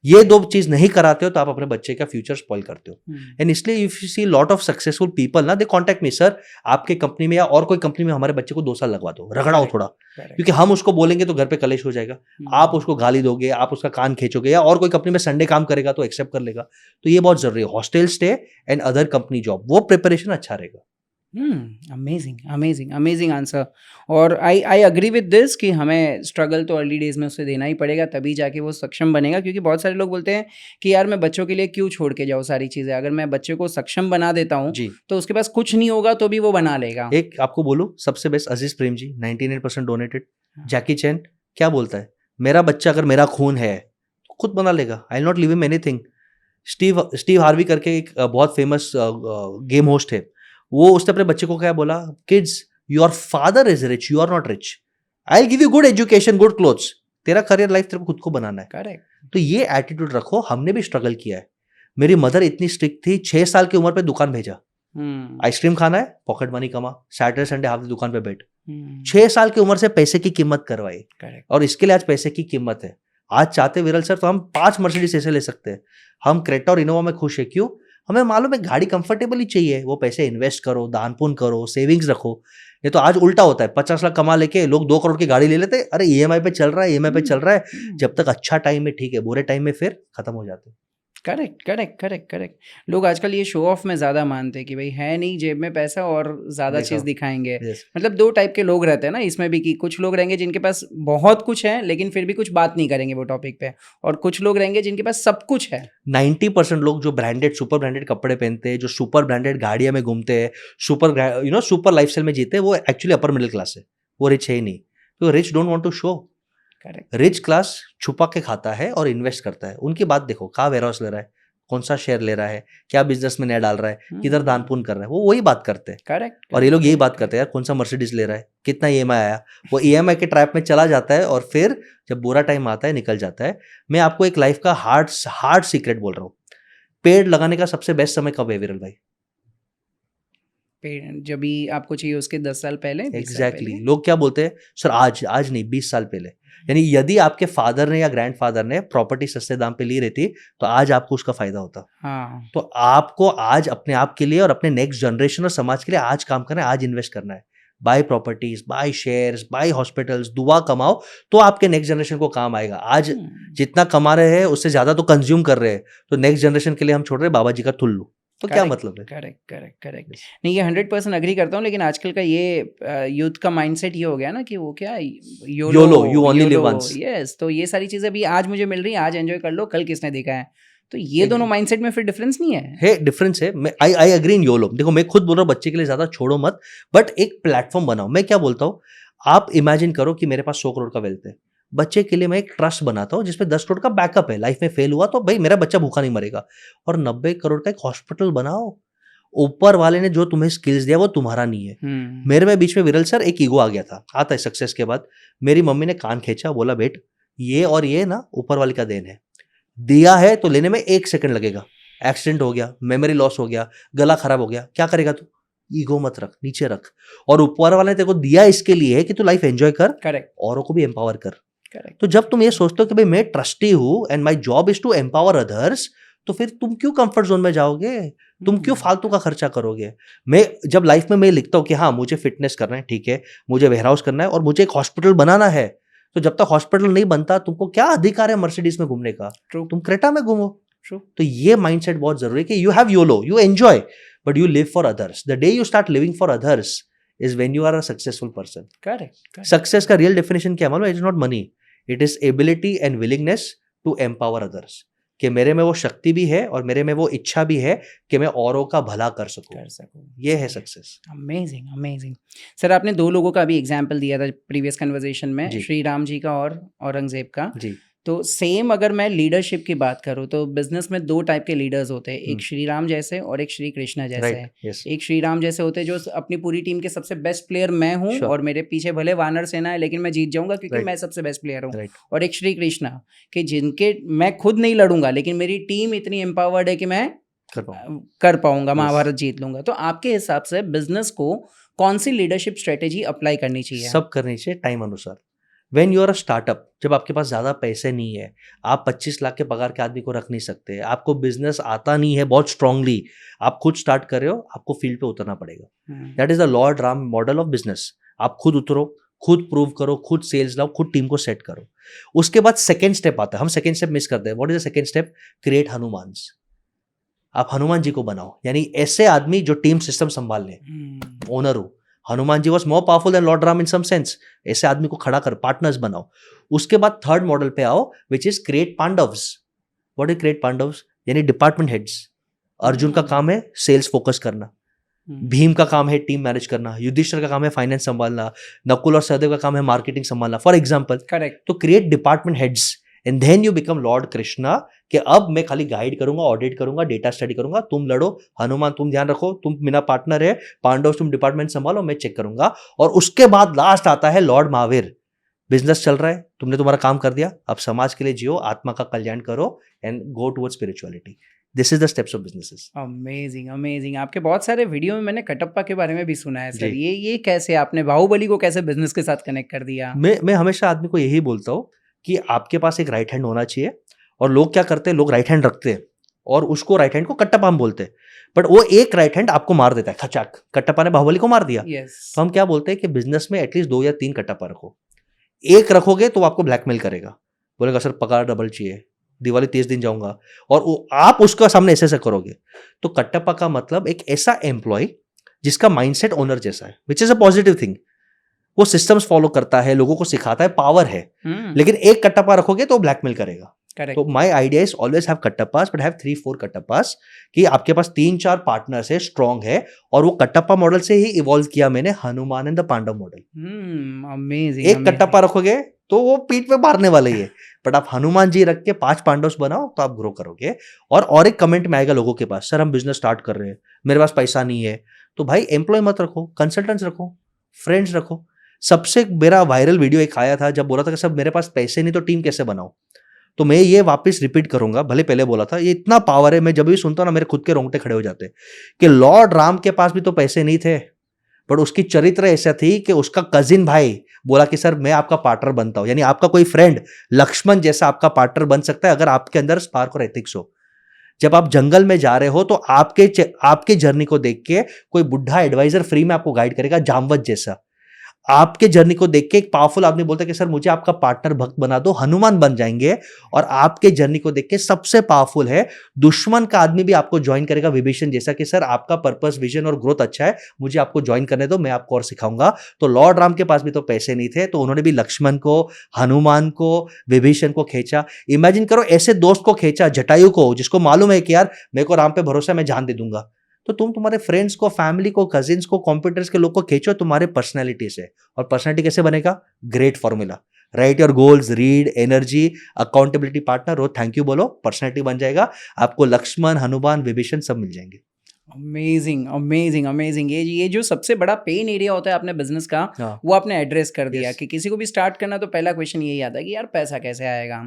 ये 2 चीज नहीं कराते हो तो आप अपने बच्चे का फ्यूचर स्पॉइल करते हो। एंड इसलिए if you see lot of successful people ना, दे कॉन्टेक्ट मी, सर आपके कंपनी में या और कोई कंपनी में हमारे बच्चे को 2 साल लगवा दो, रगड़ाओ थोड़ा, क्योंकि हम उसको बोलेंगे तो घर पे कलेश हो जाएगा, आप उसको गाली दोगे, आप उसका कान खींचोगे, या और कोई कंपनी में संडे काम करेगा तो एक्सेप्ट कर लेगा। तो ये बहुत जरूरी है, hostel stay and other company job, वो प्रिपरेशन अच्छा रहेगा। Amazing amazing amazing answer. और आई अग्री विद दिस कि हमें स्ट्रगल तो अर्ली डेज में उससे देना ही पड़ेगा, तभी जाके वो सक्षम बनेगा। क्योंकि बहुत सारे लोग बोलते हैं कि यार मैं बच्चों के लिए क्यों छोड़ के जाऊँ सारी चीज़ें, अगर मैं बच्चे को सक्षम बना देता हूँ जी, तो उसके पास कुछ नहीं होगा तो भी वो बना लेगा। एक आपको बोलूं, सबसे बेस्ट अजीज प्रेम जी, 99% डोनेटेड। जैकी चैन क्या बोलता है, मेरा बच्चा अगर मेरा खून है तो खुद बना लेगा, I will not leave him anything. Steve Harvey करके एक बहुत फेमस गेम होस्ट है, वो उसने अपने बच्चे को क्या बोला, kids your father is rich, you are not rich, I give you good education, good clothes, तेरा करियर लाइफ तेरे को खुद को बनाना है। करेक्ट। तो ये एटीट्यूड रखो। हमने भी स्ट्रगल किया है, मेरी मदर इतनी स्ट्रिक्ट थी, 6 साल की उम्र पे दुकान भेजा, आइसक्रीम खाना है पॉकेट मनी कमा, सैटरडे संडे हाफ दुकान पे बैठ, 6 साल की उम्र से पैसे की कीमत करवाई, करेक्ट। और इसके लिए आज पैसे की कीमत है। आज चाहते विरल सर तो हम 5 मर्सिडीज ऐसे ले सकते हैं, हम क्रेटा और इनोवा में खुश है, क्यों? हमें मालूम है गाड़ी कंफर्टेबल ही चाहिए, वो पैसे इन्वेस्ट करो, दान पुण्य करो, सेविंग्स रखो। ये तो आज उल्टा होता है, 50 लाख कमा लेके लोग 2 करोड़ की गाड़ी ले लेते, अरे ईएमआई पे चल रहा है, ईएमआई पे चल रहा है। जब तक अच्छा टाइम में ठीक है, बुरे टाइम में फिर खत्म हो जाते हैं। Correct correct correct correct. लोग आजकल ये शो ऑफ में ज़्यादा मानते हैं कि भाई है नहीं जेब में पैसा और ज़्यादा दिखाओ। चीज़ दिखाएंगे। Yes. मतलब 2 टाइप के लोग रहते हैं ना इसमें भी, कि कुछ लोग रहेंगे जिनके पास बहुत कुछ है लेकिन फिर भी कुछ बात नहीं करेंगे वो टॉपिक पे, और कुछ लोग रहेंगे जिनके पास सब कुछ है। 90% लोग जो ब्रांडेड सुपर ब्रांडेड कपड़े पहनते हैं, जो सुपर ब्रांडेड गाड़ियां में घूमते हैं, सुपर लाइफस्टाइल में जीते हैं, वो एक्चुअली अपर मिडिल क्लास है, वो रिच है ही नहीं। तो rich don't want to show. Correct. Rich class छुपा के खाता है और इन्वेस्ट करता है। उनकी बात देखो, कहाँ वेयर हाउस ले रहा है, कौन सा शेयर ले रहा है, क्या बिजनेस में नया डाल रहा है, किधर दान पुण्य कर रहा है, वो वही बात करते हैं। करेक्ट। और ये लोग यही बात करते हैं, यार कौन सा मर्सिडीज ले रहा है, कितना ईएमआई आया, वो ईएमआई के ट्रैप में चला जाता है, और फिर जब बुरा टाइम आता है निकल जाता है। मैं आपको एक लाइफ का हार्ड सीक्रेट बोल रहा हूँ, पेड़ लगाने का सबसे बेस्ट समय कब है विरल भाई? जब भी आपको चाहिए उसके 10 साल पहले, 20 साल एग्जैक्टली। पहले। लोग क्या बोलते हैं, सर आज नहीं 20 साल पहले। यानी यदि आपके फादर ने या ग्रैंडफादर ने प्रॉपर्टी सस्ते दाम पे ली रहती तो आज आपको उसका फायदा होता। हाँ। तो आपको आज अपने आप के लिए और अपने नेक्स्ट जनरेशन और समाज के लिए आज काम करना है, आज इन्वेस्ट करना है। Buy properties, buy shares, buy hospitals, दुआ कमाओ तो आपके नेक्स्ट जनरेशन को काम आएगा। आज जितना कमा रहे हैं उससे ज्यादा तो कंज्यूम कर रहे हैं, तो नेक्स्ट जनरेशन के लिए हम छोड़ रहे हैं बाबा जी का ठुल्लू, तो क्या मतलब है? Correct correct correct. नहीं, ये 100% अग्री करता हूँ, लेकिन आजकल का ये यूथ का माइंडसेट ये हो गया ना कि वो क्या, YOLO, you only live once। Yes, तो ये सारी चीजें भी आज मुझे मिल रही है, आज एंजॉय कर लो, कल किसने देखा है। तो ये दोनों माइंडसेट में फिर डिफरेंस नहीं है? डिफरेंस है। मैं आई एग्री इन YOLO। देखो मैं खुद बोल रहा हूँ बच्चे के लिए ज्यादा छोड़ो मत, बट एक प्लेटफॉर्म बनाओ। मैं क्या बोलता हूँ, आप इमेजिन करो कि मेरे पास 100 करोड़ का वेल्थ है, बच्चे के लिए मैं एक ट्रस्ट बनाता हूँ जिसमें 10 करोड़ का बैकअप है, लाइफ में फेल हुआ तो भाई मेरा बच्चा भूखा नहीं मरेगा। और 90 करोड़ का एक हॉस्पिटल बनाओ। ऊपर वाले ने जो तुम्हें स्किल्स दिया वो तुम्हारा नहीं है। मेरे में बीच में विरल सर एक ईगो आ गया था, आता है सक्सेस के बाद। मेरी मम्मी ने कान खींचा, बोला बेट ये और ये ना ऊपर वाले का देन है, दिया है तो लेने में 1 सेकंड लगेगा, एक्सीडेंट हो गया, मेमोरी लॉस हो गया, गला खराब हो गया, क्या करेगा तू? ईगो मत रख, नीचे रख, और ऊपर वाले ने तेरे को दिया इसके लिए है कि तू लाइफ एंजॉय कर, करेक्ट, औरों को भी एम्पावर कर। करेक्ट। तो जब तुम ये सोचते हो कि भाई मैं ट्रस्टी हूं and my job is to empower others, तो फिर तुम क्यों कंफर्ट जोन में जाओगे? तुम क्यों फालतू का खर्चा करोगे? मैं जब लाइफ में मैं लिखता हूँ कि हाँ मुझे फिटनेस करना है, ठीक है, मुझे वेयरहाउस करना है और मुझे एक हॉस्पिटल बनाना है, तो जब तक हॉस्पिटल नहीं बनता तुमको क्या अधिकार है मर्सिडीज में घूमने का? ट्रू, तुम क्रेटा में घूमो। ट्रू। तो ये माइंडसेट बहुत जरूरी है कि you have YOLO, you enjoy, but you live for others. The day you start living for others is when you are a successful person. Correct. Success का रियल डेफिनेशन क्या है मालूम है? It is not money, it is ability and willingness to empower others. कि मेरे में वो शक्ति भी है और मेरे में वो इच्छा भी है कि मैं औरों का भला कर सकूं। ये है सक्सेस। Amazing, amazing. सर आपने 2 लोगों का भी एग्जाम्पल दिया था प्रीवियस कन्वर्सेशन में, जी। श्री राम जी का और औरंगजेब का। जी तो सेम अगर मैं लीडरशिप की बात करूँ तो बिजनेस में 2 टाइप के लीडर्स होते हैं, एक हम्म। श्री राम जैसे और एक श्री कृष्णा जैसे राइट, है। यस, एक श्री राम जैसे होते हैं जो अपनी पूरी टीम के सबसे बेस्ट प्लेयर मैं हूँ Sure. और मेरे पीछे भले वानर सेना है लेकिन मैं जीत जाऊंगा क्योंकि Right. मैं सबसे बेस्ट प्लेयर हूँ। राइट, और एक श्री कृष्णा कि जिनके मैं खुद नहीं लड़ूंगा लेकिन मेरी टीम इतनी एम्पावर्ड है कि मैं कर पाऊंगा, महाभारत जीत लूंगा। तो आपके हिसाब से बिजनेस को कौन सी लीडरशिप स्ट्रेटेजी अप्लाई करनी चाहिए? सब करनी चाहिए टाइम अनुसार। When you are a startup, जब आपके पास ज़्यादा पैसे नहीं है, आप 25 लाख के पगार के आदमी को रख नहीं सकते, आपको बिजनेस आता नहीं है बहुत स्ट्रांगली, आप खुद स्टार्ट कर रहे हो, आपको फील्ड पे उतरना पड़ेगा। That is the Lord Ram model of business. आप खुद उतरो, खुद प्रूव करो, खुद सेल्स लाओ, खुद टीम को सेट करो। उसके बाद सेकेंड स्टेप आता है, हम सेकेंड स्टेप मिस करते हैं। What is the second step? Create Hanumans. आप हनुमान जी को बनाओ, यानी ऐसे आदमी जो टीम सिस्टम संभाल ले, ओनर हो। Hanuman ji was more powerful than lord Ram in some sense. ऐसे आदमी को खड़ा कर, पार्टनर्स बनाओ। उसके बाद थर्ड मॉडल पे आओ, which is create Pandavas. What is create Pandavas? यानी डिपार्टमेंट हेड्स। अर्जुन का काम है सेल्स फोकस करना, भीम का काम है टीम मैनेज करना, युधिष्ठिर का काम है फाइनेंस संभालना, नकुल और सहदेव का काम है मार्केटिंग संभालना, फॉर एग्जाम्पल। करेक्ट। तो create department heads and then you become Lord Krishna कि अब मैं खाली गाइड करूंगा, ऑडिट करूंगा, डेटा स्टडी करूंगा, तुम लड़ो, हनुमान तुम ध्यान रखो, तुम मेरा पार्टनर है, पांडव तुम डिपार्टमेंट संभालो, मैं चेक करूंगा। और उसके बाद लास्ट आता है लॉर्ड महावीर। बिजनेस चल रहा है, तुमने तुम्हारा काम कर दिया, अब समाज के लिए जियो, आत्मा का कल्याण करो and go towards spirituality. This is the steps of businesses. Amazing, amazing. आपके बहुत सारे वीडियो में मैंने कटप्पा के बारे में भी सुना है सर। जी। ये कैसे आपने बाहुबली को कैसे बिजनेस के साथ कनेक्ट कर दिया? मैं हमेशा आदमी को यही बोलता हूँ कि आपके पास एक राइट हैंड होना चाहिए। और लोग क्या करते हैं, लोग राइट हैंड रखते हैं और उसको राइट हैंड को कट्टप्पा हम बोलते हैं, बट वो एक राइट हैंड आपको मार देता है, खचाक। कट्टप्पा ने बाहुबली को मार दिया। यस। तो हम क्या बोलते हैं कि बिजनेस में एटलीस्ट 2 या 3 कट्टप्पा रखो। एक रखोगे तो आपको ब्लैकमेल करेगा, बोलेगा सर पगार डबल चाहिए, दिवाली 30 दिन जाऊंगा, और आप उसका सामने ऐसे करोगे। तो कट्टप्पा का मतलब एक ऐसा एम्प्लॉय जिसका माइंडसेट ओनर जैसा है, which is a positive thing. वो सिस्टम्स फॉलो करता है, लोगों को सिखाता है, पावर है। लेकिन एक कट्टप्पा रखोगे तो ब्लैकमेल करेगा। तो my idea is always have Kattappas, but have 3-4 Kattappas, कि आपके पास 3-4 पार्टनर्स है, स्ट्रांग है। और वो कट्टप्पा मॉडल से ही इवॉल्व किया मैंने Hanuman and the Pandav model. Amazing. एक कट्टप्पा रखोगे तो वो पीठ पे मारने वाले ही है, बट आप हनुमान जी रख के 5 पांडव्स बनाओ तो आप ग्रो करोगे। और एक कमेंट में आएगा लोगों के पास, सर हम बिजनेस स्टार्ट कर रहे हैं, मेरे पास पैसा नहीं है। तो भाई एम्प्लॉय मत रखो, कंसल्टेंट्स रखो, फ्रेंड्स रखो। सबसे मेरा वायरल वीडियो एक आया था जब बोला था कि सब मेरे पास पैसे नहीं तो टीम कैसे बनाओ। तो मैं ये वापस रिपीट करूंगा, भले पहले बोला था, ये इतना पावर है, मैं जब भी सुनता हूं ना मेरे खुद के रोंगटे खड़े हो जाते हैं कि लॉर्ड राम के पास भी तो पैसे नहीं थे, बट उसकी चरित्र ऐसा थी कि उसका कजिन भाई बोला कि सर मैं आपका पार्टनर बनता हूं। यानी आपका कोई फ्रेंड लक्ष्मण जैसा आपका पार्टनर बन सकता है अगर आपके अंदर स्पार्क और एथिक्स हो। जब आप जंगल में जा रहे हो तो आपके जर्नी को देख के कोई बुढ़ा एडवाइजर फ्री में आपको गाइड करेगा, जामवत जैसा। आपके जर्नी को देख के एक पावरफुल आदमी बोलता है कि सर मुझे आपका पार्टनर भक्त बना दो, हनुमान बन जाएंगे। और आपके जर्नी को देख के सबसे पावरफुल है दुश्मन का आदमी भी आपको ज्वाइन करेगा, विभीषण जैसा, कि सर आपका पर्पस, विजन और ग्रोथ अच्छा है, मुझे आपको ज्वाइन करने दो, मैं आपको और सिखाऊंगा। तो लॉर्ड राम के पास भी तो पैसे नहीं थे, तो उन्होंने भी लक्ष्मण को, हनुमान को, विभीषण को खींचा। इमेजिन करो ऐसे दोस्त को खींचा, जटायु को, जिसको मालूम है कि यार मेरे को राम पे भरोसा, मैं जान दे दूंगा। तो तुम तुम्हारे फ्रेंड्स को, फैमिली को, कजिन्स को, कॉम्प्यूटर्स के लोग को खींचो तुम्हारे पर्सनैलिटी से। और पर्सनैलिटी कैसे बनेगा? Great formula, write your goals, read, energy, accountability partner, रो थैंक यू बोलो, पर्सनैलिटी बन जाएगा। आपको लक्ष्मण, हनुमान, विभीषण सब मिल जाएंगे। Amazing amazing amazing. ये जो सबसे बड़ा पेन एरिया होता है अपने बिजनेस का, हाँ। वो आपने एड्रेस कर दिया Yes. कि किसी को भी स्टार्ट करना तो पहला क्वेश्चन यही आता है कि यार पैसा कैसे आएगा।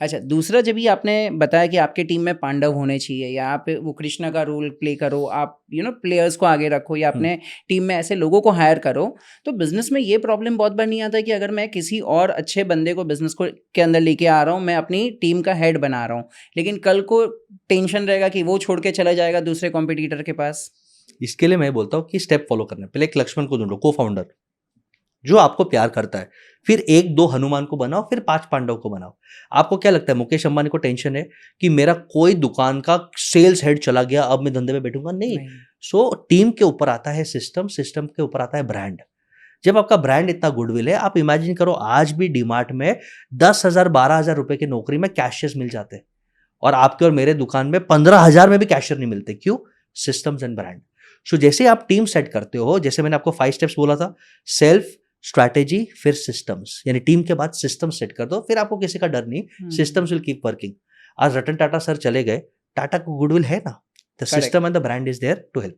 अच्छा, दूसरा जब ये आपने बताया कि आपके टीम में पांडव होने चाहिए या आप वो कृष्णा का रोल प्ले करो, आप प्लेयर्स को आगे रखो या अपने टीम में ऐसे लोगों को हायर करो, तो बिजनेस में ये प्रॉब्लम बहुत बार नहीं आता है कि अगर मैं किसी और अच्छे बंदे को बिजनेस को के अंदर लेके आ रहा हूँ, मैं अपनी टीम का हेड बना रहा हूँ, लेकिन कल को टेंशन रहेगा कि वो छोड़ के चला जाएगा दूसरे कॉम्पिटिटर के पास। इसके लिए मैं बोलता हूँ कि स्टेप फॉलो करना है। पहले एक लक्ष्मण को ढूंढो, को फाउंडर जो आपको प्यार करता है, फिर 1-2 हनुमान को बनाओ, फिर 5 पांडव को बनाओ। आपको क्या लगता है मुकेश अंबानी को टेंशन है कि मेरा कोई दुकान का सेल्स हेड चला गया, अब मैं धंधे में बैठूंगा? नहीं। सो टीम के ऊपर आता है सिस्टम, सिस्टम के ऊपर आता है ब्रांड। जब आपका ब्रांड इतना गुडविल है, आप इमेजिन करो आज भी डीमार्ट में 10,000-12,000 रुपए की नौकरी में कैशियर्स मिल जाते हैं और आपके और मेरे दुकान में 15,000 में भी कैशियर नहीं मिलते। क्यों? Systems and brand. सो जैसे आप टीम सेट करते हो, जैसे मैंने आपको 5 स्टेप्स बोला था, सेल्फ, स्ट्रैटेजी, फिर सिस्टम्स, यानी टीम के बाद सिस्टम सेट कर दो, फिर आपको किसी का डर नहीं, सिस्टम्स विल कीप वर्किंग। आज रतन टाटा सर चले गए, टाटा को गुडविल है ना, the system and the brand is there to help.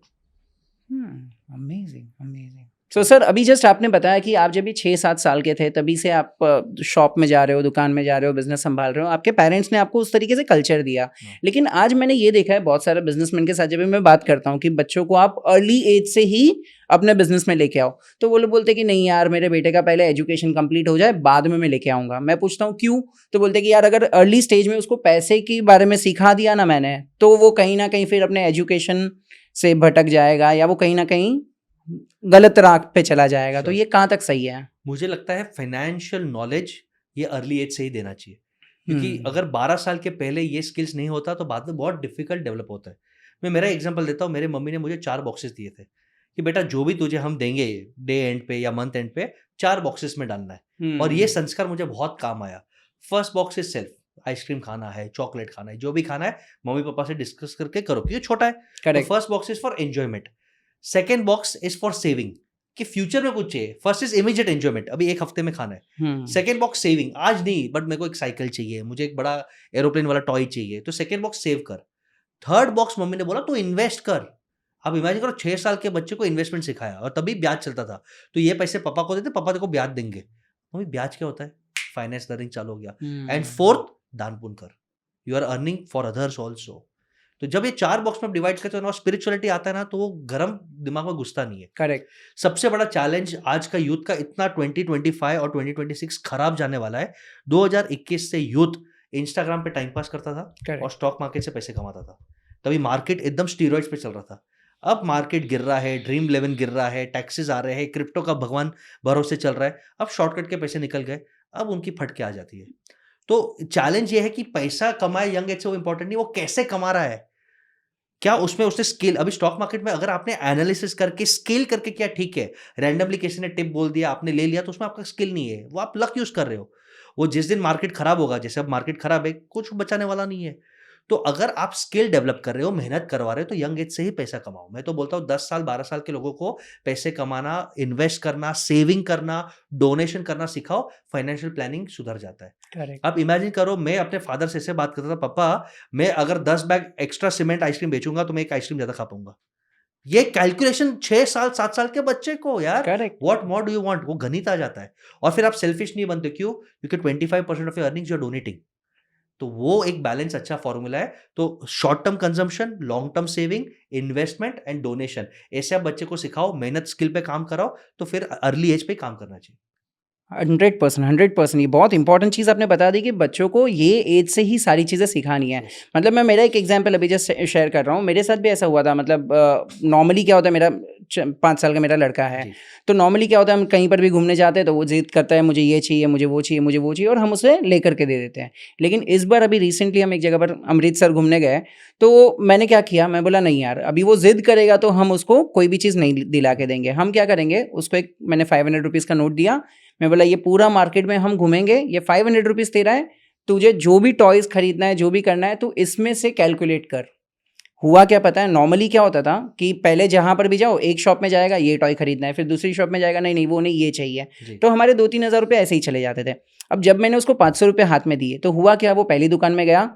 Amazing amazing. So sir, अभी जस्ट आपने बताया कि आप जब भी 6-7 साल के थे तभी से आप शॉप में जा रहे हो, दुकान में जा रहे हो, बिजनेस संभाल रहे हो, आपके पेरेंट्स ने आपको उस तरीके से कल्चर दिया। लेकिन आज मैंने ये देखा है बहुत सारे बिजनेसमैन के साथ जब भी मैं बात करता हूँ कि बच्चों को आप अर्ली एज से ही अपने बिजनेस में लेके आओ, तो वो लोग बोलते हैं कि नहीं यार, मेरे बेटे का पहले एजुकेशन कंप्लीट हो जाए, बाद में मैं लेके आऊंगा। मैं पूछता हूँ क्यों, तो बोलते हैं कि यार अगर अर्ली स्टेज में उसको पैसे के बारे में सिखा दिया ना मैंने, तो वो कहीं ना कहीं फिर अपने एजुकेशन से भटक जाएगा या वो कहीं ना कहीं गलत राह पे चला जाएगा। तो ये कहाँ तक सही है? मुझे लगता है फाइनेंशियल नॉलेज ये अर्ली एज से ही देना चाहिए, क्योंकि अगर 12 साल के पहले ये स्किल्स नहीं होता तो बाद में बहुत डिफिकल्ट डेवलप होता है। मैं मेरा एग्जांपल देता हूँ। मेरे मम्मी ने मुझे 4 बॉक्सेस दिए थे कि बेटा जो भी तुझे हम देंगे डे एंड पे या मंथ एंड पे, 4 बॉक्सेस में डालना है। और ये संस्कार मुझे बहुत काम आया। First box is self, ice cream खाना है, चॉकलेट खाना है, जो भी खाना है मम्मी पापा से डिस्कस करके करो, क्योंकि छोटा है। First box is for enjoyment. Second box is for saving, कि फ्यूचर में कुछ चाहिए। फर्स्ट इज इमीडिएट एंजॉयमेंट, अभी 1 हफ्ते में खाना है। सेकेंड बॉक्स सेविंग, आज नहीं बट मेरे को एक साइकिल चाहिए, मुझे एक बड़ा एरोप्लेन वाला टॉय चाहिए, तो सेकेंड बॉक्स सेव कर। थर्ड बॉक्स मम्मी ने बोला तू इन्वेस्ट कर। अब इमेजिन करो 6 साल के बच्चे को इन्वेस्टमेंट सिखाया और तभी ब्याज चलता था, तो ये पैसे पापा को देते, पापा देखो ब्याज देंगे। मम्मी ब्याज क्या होता है? फाइनेंस लर्निंग चालू हो गया। एंड फोर्थ, दान पुण्य कर, you are earning for others also. तो जब ये 4 बॉक्स में डिवाइड करते हो ना, स्पिरिचुअलिटी आता है ना, तो वो गरम दिमाग में घुसता नहीं है। करेक्ट। सबसे बड़ा चैलेंज आज का यूथ का, इतना 2025 और 2026 खराब जाने वाला है। 2021 से यूथ इंस्टाग्राम पे टाइम पास करता था और स्टॉक मार्केट से पैसे कमाता था। तभी मार्केट एकदम स्टीरॉइड्स पे चल रहा था। अब मार्केट गिर रहा है, ड्रीम 11 गिर रहा है, टैक्सेस आ रहे हैं, क्रिप्टो का भगवान भरोसे चल रहा है। अब शॉर्टकट के पैसे निकल गए, अब उनकी फटके आ जाती है। तो चैलेंज ये है कि पैसा कमाए यंग एज से वो इंपॉर्टेंट नहीं, वो कैसे कमा रहा है, क्या उसमें उसने स्किल। अभी स्टॉक मार्केट में अगर आपने एनालिसिस करके स्केल करके किया, ठीक है, रैंडमली किसी ने टिप बोल दिया, आपने ले लिया, तो उसमें आपका स्किल नहीं है, वो आप लक यूज कर रहे हो। वो जिस दिन मार्केट खराब होगा, जैसे अब मार्केट खराब है, कुछ बचाने वाला नहीं है। तो अगर आप स्किल डेवलप कर रहे हो, मेहनत करवा रहे हो, तो यंग एज से ही पैसा कमाओ। मैं तो बोलता हूँ 10 साल 12 साल के लोगों को पैसे कमाना, इन्वेस्ट करना, सेविंग करना, डोनेशन करना सिखाओ, फाइनेंशियल प्लानिंग सुधर जाता है। करेक्ट। अब इमेजिन करो, मैं अपने फादर से ऐसे बात करता था, पापा मैं अगर 10 बैग एक्स्ट्रा सीमेंट आइसक्रीम बेचूंगा तो मैं एक आइसक्रीम ज्यादा खा पाऊंगा। ये कैलकुलेशन 6 साल 7 साल के बच्चे को, यार correct. What more do you want, वो गणित आ जाता है। और फिर आप सेल्फिश नहीं बनते, क्यों? क्योंकि 25% of your earnings you are donating. तो वो एक बैलेंस अच्छा फॉर्मूला है। तो short term consumption, long term saving, investment and donation, ऐसे आप बच्चे को सिखाओ, मेहनत स्किल पे काम कराओ, तो फिर अर्ली एज पे काम करना चाहिए। 100% ये बहुत इंपॉर्टेंट चीज़ आपने बता दी कि बच्चों को ये एज से ही सारी चीज़ें सिखानी है। मतलब मैं मेरा एक एग्जांपल अभी जस्ट शेयर कर रहा हूँ, मेरे साथ भी ऐसा हुआ था। मतलब नॉर्मली क्या होता है, मेरा 5 साल का मेरा लड़का है, तो नॉर्मली क्या होता है, हम कहीं पर भी घूमने जाते हैं तो वो जिद करता है मुझे ये चाहिए, मुझे वो चाहिए, मुझे वो चाहिए, और हम उसे लेकर के दे देते हैं। लेकिन इस बार अभी रिसेंटली हम एक जगह पर अमृतसर घूमने गए, तो मैंने क्या किया, मैं बोला नहीं यार, अभी वो जिद करेगा तो हम उसको कोई भी चीज़ नहीं दिला के देंगे। हम क्या करेंगे, उसको एक मैंने 500 रुपीज़ का नोट दिया। मैं बोला ये पूरा मार्केट में हम घूमेंगे, ये 500 रुपीज़ तेरा है, तुझे जो भी टॉयज़ खरीदना है, जो भी करना है, तो इसमें से कैलकुलेट कर। हुआ क्या पता है, नॉर्मली क्या होता था कि पहले जहाँ पर भी जाओ, एक शॉप में जाएगा ये टॉय खरीदना है, फिर दूसरी शॉप में जाएगा नहीं नहीं वो नहीं ये चाहिए, तो हमारे 2-3 हज़ार रुपये ऐसे ही चले जाते थे। अब जब मैंने उसको 500 रुपये हाथ में दिए, तो हुआ क्या, वो पहली दुकान में गया,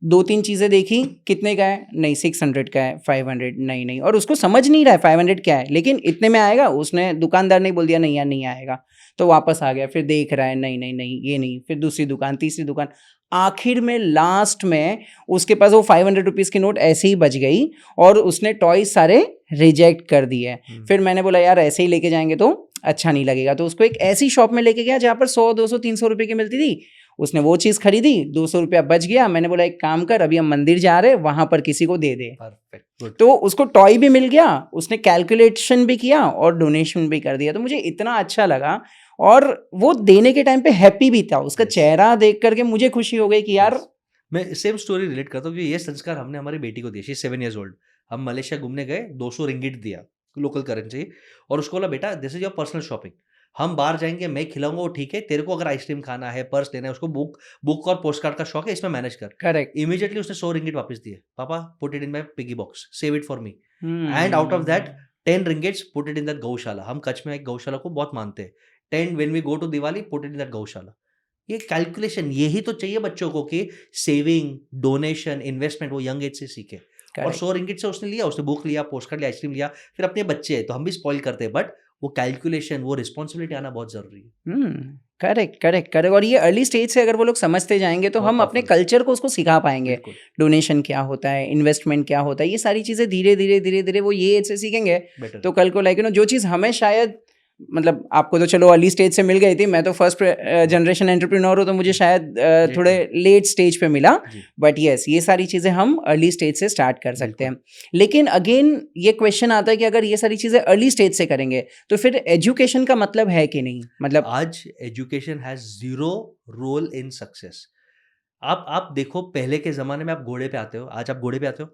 2-3 चीज़ें देखी, कितने का है? नहीं 600 का है, 500 नहीं, नहीं और उसको समझ नहीं रहा है 500 क्या है, लेकिन इतने में आएगा, उसने दुकानदार ने बोल दिया नहीं यार नहीं आएगा, तो वापस आ गया, फिर देख रहा है नहीं, नहीं, नहीं, ये नहीं, फिर दूसरी दुकान, तीसरी दुकान, आखिर में लास्ट में उसके पास वो 500 रुपीज़ की नोट ऐसे ही बच गई और उसने टॉयज़ सारे रिजेक्ट कर दिए। फिर मैंने बोला यार ऐसे ही लेके जाएँगे तो अच्छा नहीं लगेगा, तो उसको एक ऐसी शॉप में लेके गया जहाँ पर 100, 200, 300 रुपए की मिलती थी। उसने वो चीज़ खरीदी, 200 रुपया बच गया। मैंने बोला एक काम कर, अभी हम मंदिर जा रहे हैं, वहाँ पर किसी को दे दे। Perfect, good. तो उसको टॉय भी मिल गया, उसने कैलकुलेशन भी किया और डोनेशन भी कर दिया। तो मुझे इतना अच्छा लगा और वो देने के टाइम पे हैप्पी भी था। उसका Yes. चेहरा देख करके मुझे खुशी हो गई कि यार Yes. मैं सेम स्टोरी रिलेट करता हूँ कि ये संस्कार हमने हमारी बेटी को दिए। She is 7 years old। हम मलेशिया घूमने गए, 200 रिंगिट दिया लोकल करेंसी और उसको बोला बेटा this is your personal shopping. हम बाहर जाएंगे, मैं खिलाऊंगा, वो ठीक है, तेरे को अगर आइसक्रीम खाना है, पर्स लेना है, उसको बुक और पोस्ट कार्ड का शौक है, इसमें मैनेज कर। करेक्ट। इमीडिएटली उसने 100 रिंगिट वापस दिए। Papa put it in my piggy box, save it for me. And out of that 10 ringgits put it in that गौशाला। हम कच्छ में एक गौशाला को बहुत मानते हैं। 10 when we go to Diwali put it in that गौशाला। ये कैलकुलेशन यही तो चाहिए बच्चों को कि सेविंग, डोनेशन, इन्वेस्टमेंट वो यंग एज से सीखे। और करेक्ट। 100 रिंगिट से उसने लिया, उसने बुक लिया, पोस्ट कार्ड लिया, आइसक्रीम लिया, फिर अपने बच्चे हैं तो हम भी स्पॉइल करते हैं, बट वो कैलकुलेशन, वो रिस्पॉन्सिबिलिटी आना बहुत जरूरी है। Correct, correct, correct. और ये अर्ली स्टेज से अगर वो लोग समझते जाएंगे तो बहुत हम अपने powerful है। कल्चर को उसको सिखा पाएंगे। बिल्कुल डोनेशन क्या होता है, इन्वेस्टमेंट क्या होता है, ये सारी चीज़ें धीरे धीरे धीरे धीरे वो ये एज से सीखेंगे। बेटर। तो कल को लाइक जो चीज़ हमें शायद मतलब आपको तो चलो अर्ली स्टेज से मिल गई थी, मैं तो फर्स्ट जनरेशन एंटरप्रेन्योर हूँ तो मुझे शायद थोड़े लेट स्टेज पे मिला। जी। बट यस ये सारी चीज़ें हम अर्ली स्टेज से स्टार्ट कर सकते बिल्कुल। हैं। लेकिन अगेन ये क्वेश्चन आता है कि अगर ये सारी चीज़ें अर्ली स्टेज से करेंगे तो फिर एजुकेशन का मतलब है कि नहीं? मतलब आज education has zero role in success. आप देखो, पहले के जमाने में आप घोड़े पे आते हो, आज आप घोड़े पे आते हो।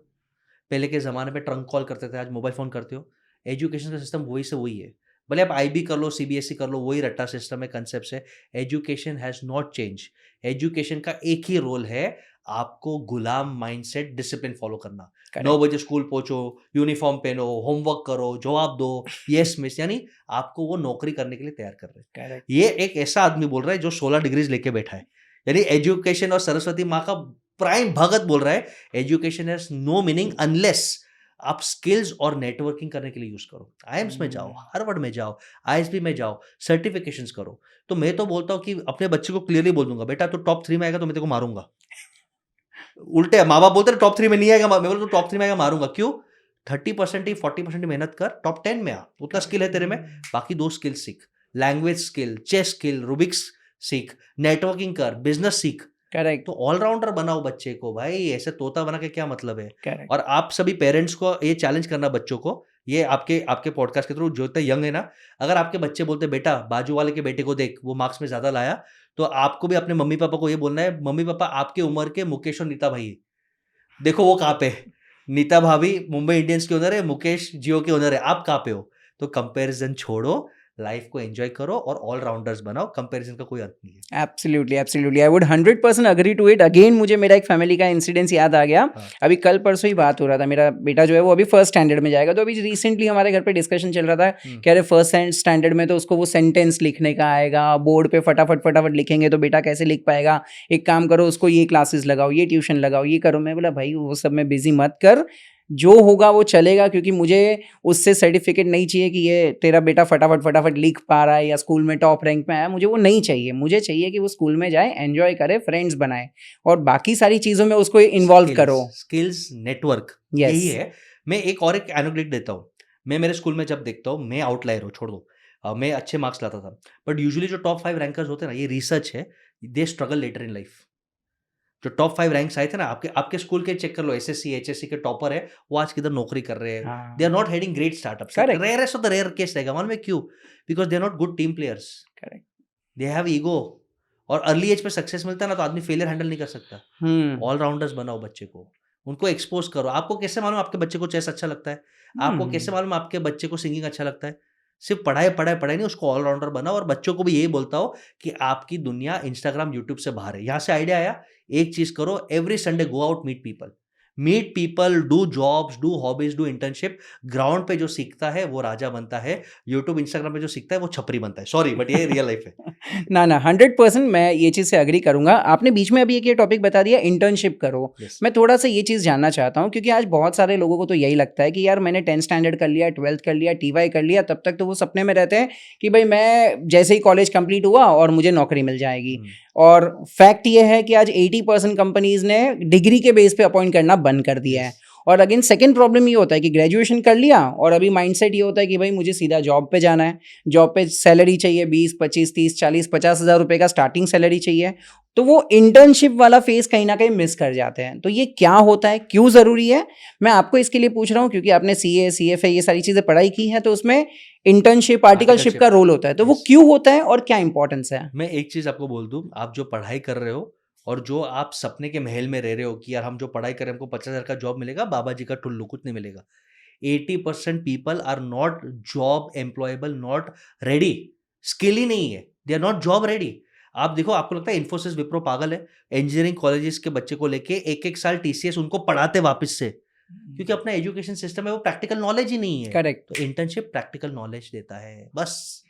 पहले के ज़माने में ट्रंक कॉल करते थे, आज मोबाइल फ़ोन करते हो। एजुकेशन का सिस्टम वही से वही है। भले आप आईबी कर लो, सीबीएसई कर लो, वही रट्टा सिस्टम है, कंसेप्ट है। Education has not change. Education का एक ही रोल है, आपको गुलाम माइंडसेट, डिसिप्लिन फॉलो करना। 9 बजे स्कूल पहुंचो, यूनिफॉर्म पहनो, होमवर्क करो, जवाब दो, येस मिस, यानी आपको वो नौकरी करने के लिए तैयार कर रहे हैं। करेक्ट। ये एक ऐसा आदमी बोल रहा है जो 16 डिग्रीज लेके बैठा है। यानी एजुकेशन और सरस्वती माँ का प्राइम भगत बोल रहा है, education has no meaning unless आप स्किल्स और नेटवर्किंग करने के लिए यूज करो। आईएम्स में जाओ, हार्वर्ड में जाओ, आईएसबी में जाओ, सर्टिफिकेशंस करो। तो मैं तो बोलता हूँ कि अपने बच्चे को क्लियरली बोल दूंगा, बेटा तो टॉप 3 में आएगा तो मैं तेरे को मारूंगा। उल्टे माँ बाप बोलते हैं टॉप 3 में नहीं आएगा, मैं बोलता हूँ टॉप 3 में आएगा मारूंगा। क्यों? 30% ही 40% ही मेहनत कर, टॉप 10 में आ। उतना स्किल है तेरे में, बाकी 2 स्किल सीख। Language skill, chess skill, Rubik's सीख, नेटवर्किंग कर, बिजनेस सीख। करेक्ट। तो ऑलराउंडर बनाओ बच्चे को भाई, ऐसे तोता बना के क्या मतलब है। करेक्ट। और आप सभी पेरेंट्स को ये चैलेंज करना बच्चों को, ये आपके पॉडकास्ट के थ्रू जो इतने यंग है ना, अगर आपके बच्चे बोलते बेटा बाजू वाले के बेटे को देख वो मार्क्स में ज्यादा लाया, तो आपको भी अपने मम्मी पापा को ये बोलना है, मम्मी पापा आपके उम्र के मुकेश और नीता भाई देखो वो कहाँ पे है। नीता भाभी मुंबई इंडियंस के ओनर है, मुकेश जियो के ओनर है, आप कहाँ पे हो। तो कंपैरिजन छोड़ो, लाइफ को एंजॉय करो और ऑलराउंडर्स बनाओ। कंपैरिजन का कोई अर्थ नहीं है। Absolutely, absolutely, I would 100% agree to it. Again मुझे मेरा एक फैमिली का इंसिडेंस याद आ गया। हाँ। अभी कल परसों ही बात हो रहा था, मेरा बेटा जो है वो अभी फर्स्ट स्टैंडर्ड में जाएगा, तो अभी रिसेंटली हमारे घर पे डिस्कशन चल रहा था कि अरे फर्स्ट स्टैंडर्ड में तो उसको वो सेंटेंस लिखने का आएगा, बोर्ड पे फटाफट फटाफट लिखेंगे तो बेटा कैसे लिख पाएगा। एक काम करो उसको ये क्लासेस लगाओ, ये ट्यूशन लगाओ, ये करो। मैं बोला भाई वो सब में बिजी मत कर, जो होगा वो चलेगा, क्योंकि मुझे उससे सर्टिफिकेट नहीं चाहिए कि ये तेरा बेटा फटाफट फटाफट लिख पा रहा है या स्कूल में टॉप रैंक में आया। मुझे वो नहीं चाहिए। मुझे चाहिए कि वो स्कूल में जाए, एंजॉय करे, फ्रेंड्स बनाए और बाकी सारी चीज़ों में उसको इन्वॉल्व करो। Skills, network, Yes. यही है। मैं एक और एक एनोक्लिट देता हूँ। मैं मेरे स्कूल में जब देखता हूँ, मैं आउटलायर हूँ, छोड़ दो, मैं अच्छे मार्क्स लाता था, बट यूजुअली जो टॉप 5 रैंकर्स होते हैं ना, ये रिसर्च है, they struggle later in life. जो टॉप 5 रैंक्स आए थे ना, आपके स्कूल के चेक कर लो, एसएससी एचएससी के टॉपर है, वो आज किधर नौकरी कर रहे हैं। हाँ। They are not heading great startups. Correct. Rarest of the rare case रहेगा, मालूम है क्यों? Because they are not good team players. Correct. They have ego. और अर्ली एज पे सक्सेस मिलता है ना, तो आदमी फेलियर हैंडल नहीं कर सकता। ऑलराउंडर्स बनाओ बच्चे को, उनको एक्सपोज करो। आपको कैसे मालूम आपके बच्चे को चेस अच्छा लगता है? आपको कैसे मालूम आपके बच्चे को सिंगिंग अच्छा लगता है? सिर्फ पढ़ाई पढ़ाई पढ़ाई नहीं, उसको ऑलराउंडर बनाओ। और बच्चों को भी यही बोलता हो कि आपकी दुनिया इंस्टाग्राम यूट्यूब से बाहर है। यहाँ से आइडिया आया, एक चीज करो, every Sunday go out, meet people. Meet people, do jobs, do hobbies, do internship. Ground पे जो सीखता है वो राजा बनता है, यूट्यूब इंस्टाग्राम पे जो सीखता है वो छपरी बनता है। सॉरी बट ये रियल लाइफ है। ना ना 100% मैं ये चीज़ से अग्री करूंगा। आपने बीच में अभी एक ये टॉपिक बता दिया इंटर्नशिप करो। Yes. मैं थोड़ा सा ये चीज़ जानना चाहता हूँ क्योंकि आज बहुत सारे लोगों को तो यही लगता है कि यार मैंने 10th स्टैंडर्ड कर लिया, 12th कर लिया, TY कर लिया, तब तक तो वो सपने में रहते हैं कि भाई मैं जैसे ही कॉलेज कंप्लीट हुआ और मुझे नौकरी मिल जाएगी। और फैक्ट ये है कि आज 80% कंपनीज ने डिग्री के बेस पे अपॉइंट करना बंद कर दिया है। और अगेन सेकंड प्रॉब्लम ये होता है कि ग्रेजुएशन कर लिया और अभी माइंडसेट ये होता है कि भाई मुझे सीधा जॉब पे जाना है, जॉब पे सैलरी चाहिए 20, 25, 30, 40, 50 हज़ार रुपये का स्टार्टिंग सैलरी चाहिए, तो वो इंटर्नशिप वाला फेज कहीं ना कहीं मिस कर जाते हैं। तो ये क्या होता है, क्यों ज़रूरी है, मैं आपको इसके लिए पूछ रहा हूँ क्योंकि आपने CA, CFA ये सारी चीज़ें पढ़ाई की हैं, तो उसमें इंटर्नशिप, आर्टिकलशिप का रोल होता है, तो वो क्यों होता है और क्या इंपॉर्टेंस है? मैं एक चीज आपको बोल दूं, आप जो पढ़ाई कर रहे हो और जो आप सपने के महल में रह रहे हो कि यार हम जो पढ़ाई करें हमको 50,000 का जॉब मिलेगा, बाबा जी का टुल्लू, कुछ नहीं मिलेगा। 80% people are not job employable, not ready. Skill ही नहीं है, they are not job ready. आप देखो, आपको लगता है इन्फोसिस, विप्रो पागल है इंजीनियरिंग कॉलेजेस के बच्चे को लेके एक एक साल TCS उनको पढ़ाते वापस से, क्योंकि अपना एजुकेशन सिस्टम है वो प्रैक्टिकल नॉलेज ही नहीं है। करेक्ट। तो इंटर्नशिप प्रैक्टिकल नॉलेज देता है। बस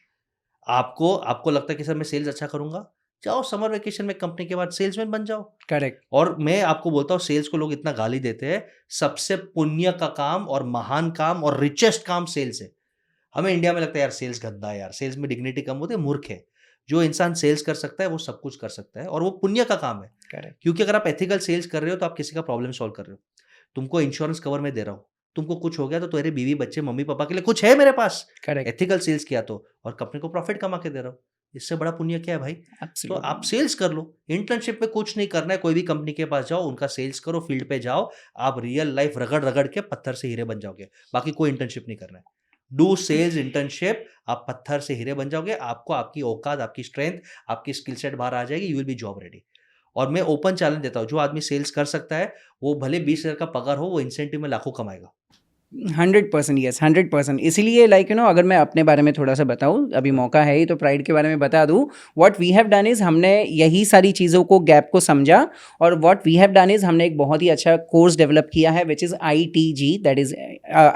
आपको लगता है कि सर मैं सेल्स अच्छा करूंगा, जाओ समर वेकेशन में कंपनी के बाद सेल्समैन बन जाओ। करेक्ट। और मैं आपको बोलता हूँ, सेल्स को लोग इतना गाली देते हैं, सबसे पुण्य का काम और महान काम और रिचेस्ट काम सेल्स है। हमें इंडिया में लगता है यार सेल्स गंदा है, यार सेल्स में डिग्निटी कम होती है, मूर्ख है। जो इंसान सेल्स कर सकता है वो सब कुछ कर सकता है और वो पुण्य का काम है। करेक्ट। क्योंकि अगर आप एथिकल सेल्स कर रहे हो तो आप किसी का प्रॉब्लम सॉल्व कर रहे हो। तुमको इंश्योरेंस कवर में दे रहा हूँ, तुमको कुछ हो गया तो तेरे बीवी बच्चे मम्मी पापा के लिए कुछ है मेरे पास। करेक्ट। एथिकल सेल्स किया तो, और कंपनी को प्रॉफिट कमा के दे रहा हूँ, इससे बड़ा पुण्य क्या है भाई? तो आप सेल्स कर लो। इंटर्नशिप में कुछ नहीं करना है, कोई भी कंपनी के पास जाओ, उनका सेल्स करो, फील्ड पे जाओ, आप रियल लाइफ रगड़ रगड़ के पत्थर से हीरे बन जाओगे। बाकी कोई इंटर्नशिप नहीं करना है। डू सेल्स इंटर्नशिप, आप पत्थर से हीरे बन जाओगे। आपको आपकी औकात, आपकी स्ट्रेंथ, आपकी स्किल सेट बाहर आ जाएगी, you will be job ready. और मैं ओपन चैलेंज देता हूँ, जो आदमी सेल्स कर सकता है वो भले 20,000 का पगार हो, वो इंसेंटिव में लाखों कमाएगा। 100% यस, 100%। इसीलिए लाइक अगर मैं अपने बारे में थोड़ा सा बताऊं, अभी मौका है ही तो प्राइड के बारे में बता दूं। What we have done is हमने यही सारी चीज़ों को, गैप को समझा, और what we have done is हमने एक बहुत ही अच्छा कोर्स डेवलप किया है which is ITG, that is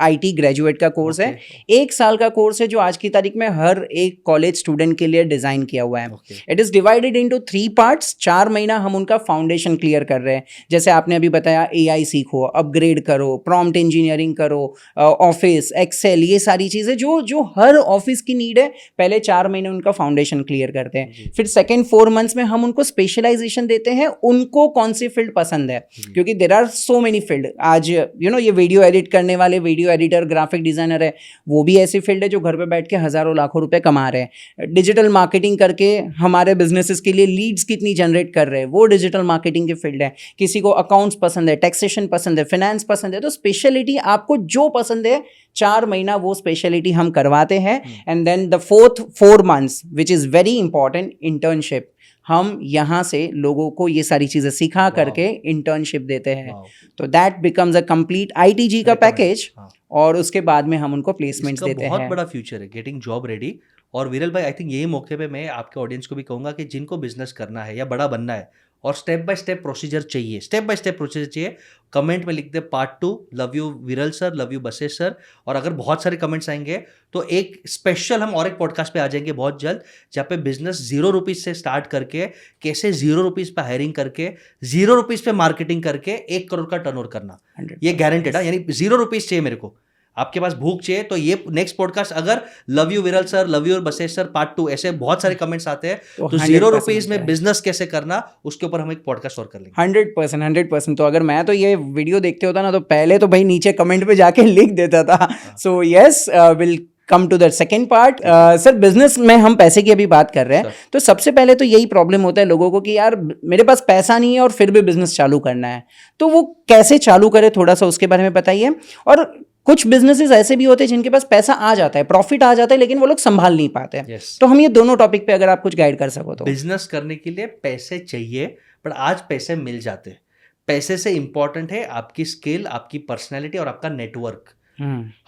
IT graduate का कोर्स है। 1 साल का कोर्स है जो आज की तारीख में हर एक कॉलेज स्टूडेंट के लिए डिज़ाइन किया हुआ है। It is divided into 3 parts. 4 महीना हम उनका फाउंडेशन क्लियर कर रहे हैं। जैसे आपने अभी बताया AI सीखो, अपग्रेड करो, प्रॉम्प्ट इंजीनियरिंग करो, ऑफिस, एक्सेल, ये सारी चीज़ें जो जो हर ऑफिस की नीड है, पहले 4 महीने उनका फाउंडेशन क्लियर करते हैं। फिर सेकेंड 4 मंथ्स में हम उनको स्पेशलाइजेशन देते हैं, उनको कौन सी फील्ड पसंद है, क्योंकि there are so many field. आज ये वीडियो एडिट करने वाले, वीडियो एडिटर, ग्राफिक डिज़ाइनर है, वो भी ऐसी फील्ड है जो घर पे बैठ के हज़ारों लाखों रुपए कमा रहे हैं। डिजिटल मार्केटिंग करके हमारे बिजनेसेस के लिए लीड्स कितनी जनरेट कर रहे हैं, वो डिजिटल मार्केटिंग की फील्ड है। किसी को अकाउंट्स पसंद है, टैक्सेशन पसंद है, फाइनेंस पसंद है, तो स्पेशलिटी आपको जो पसंद है, 4 महीना वो स्पेशलिटी हम करवाते हैं। And then the 4 months which is very important, internship. हम यहाँ से लोगों को ये सारी चीज़ें सिखा करके इंटर्नशिप देते हैं। तो that becomes a complete ITG का पैकेज, और उसके बाद में हम उनको प्लेसमेंट्स देते हैं। बहुत बड़ा फ्यूचर है गेटिंग जॉब रेडी। और विरल भाई, आई थिंक यही मौके पे मैं आपके ऑडियंस को भी कहूँगा कि जिनको बिजनेस करना है या बड़ा बनना है और स्टेप बाय स्टेप प्रोसीजर चाहिए, स्टेप बाय स्टेप प्रोसीजर चाहिए, कमेंट में लिख दे part 2, love you Viral sir, love you Bashesh sir. और अगर बहुत सारे कमेंट्स आएंगे तो एक स्पेशल हम और एक पॉडकास्ट पे आ जाएंगे बहुत जल्द, जहाँ पे बिजनेस 0 रुपीज़ से स्टार्ट करके कैसे 0 रुपीज़ पे हायरिंग करके, 0 रुपीज़ पे मार्केटिंग करके 1 करोड़ का टर्नओवर करना, ये गारंटेड है। यानी 0 रुपीज़ चाहिए मेरे को, आपके पास भूख चाहिए, तो ये नेक्स्ट पॉडकास्ट, अगर love you Viral sir, love you Bashesh sir part 2, ऐसे बहुत सारे कमेंट्स आते हैं, तो 0 रुपीज़ में बिजनेस कैसे करना, उसके ऊपर हम एक पॉडकास्ट और कर लेंगे। 100%। तो अगर मैं तो ये वीडियो देखते होता ना, तो पहले तो भाई नीचे कमेंट पे जाके लिख देता था। So yes, will come to the second part. Sir, business में हम पैसे की अभी बात कर रहे हैं, तो सबसे पहले तो यही प्रॉब्लम होता है लोगों को कि यार मेरे पास पैसा नहीं है और फिर भी बिजनेस चालू करना है, तो वो कैसे चालू करे, थोड़ा सा उसके बारे में बताइए। और कुछ बिजनेसेस ऐसे भी होते हैं जिनके पास पैसा आ जाता है, प्रॉफिट आ जाता है, लेकिन वो लोग संभाल नहीं पाते हैं। तो हम ये दोनों टॉपिक पे अगर आप कुछ गाइड कर सको तो। बिजनेस करने के लिए पैसे चाहिए, पर आज पैसे मिल जाते हैं। पैसे से इंपॉर्टेंट है आपकी स्किल, आपकी पर्सनैलिटी और आपका नेटवर्क।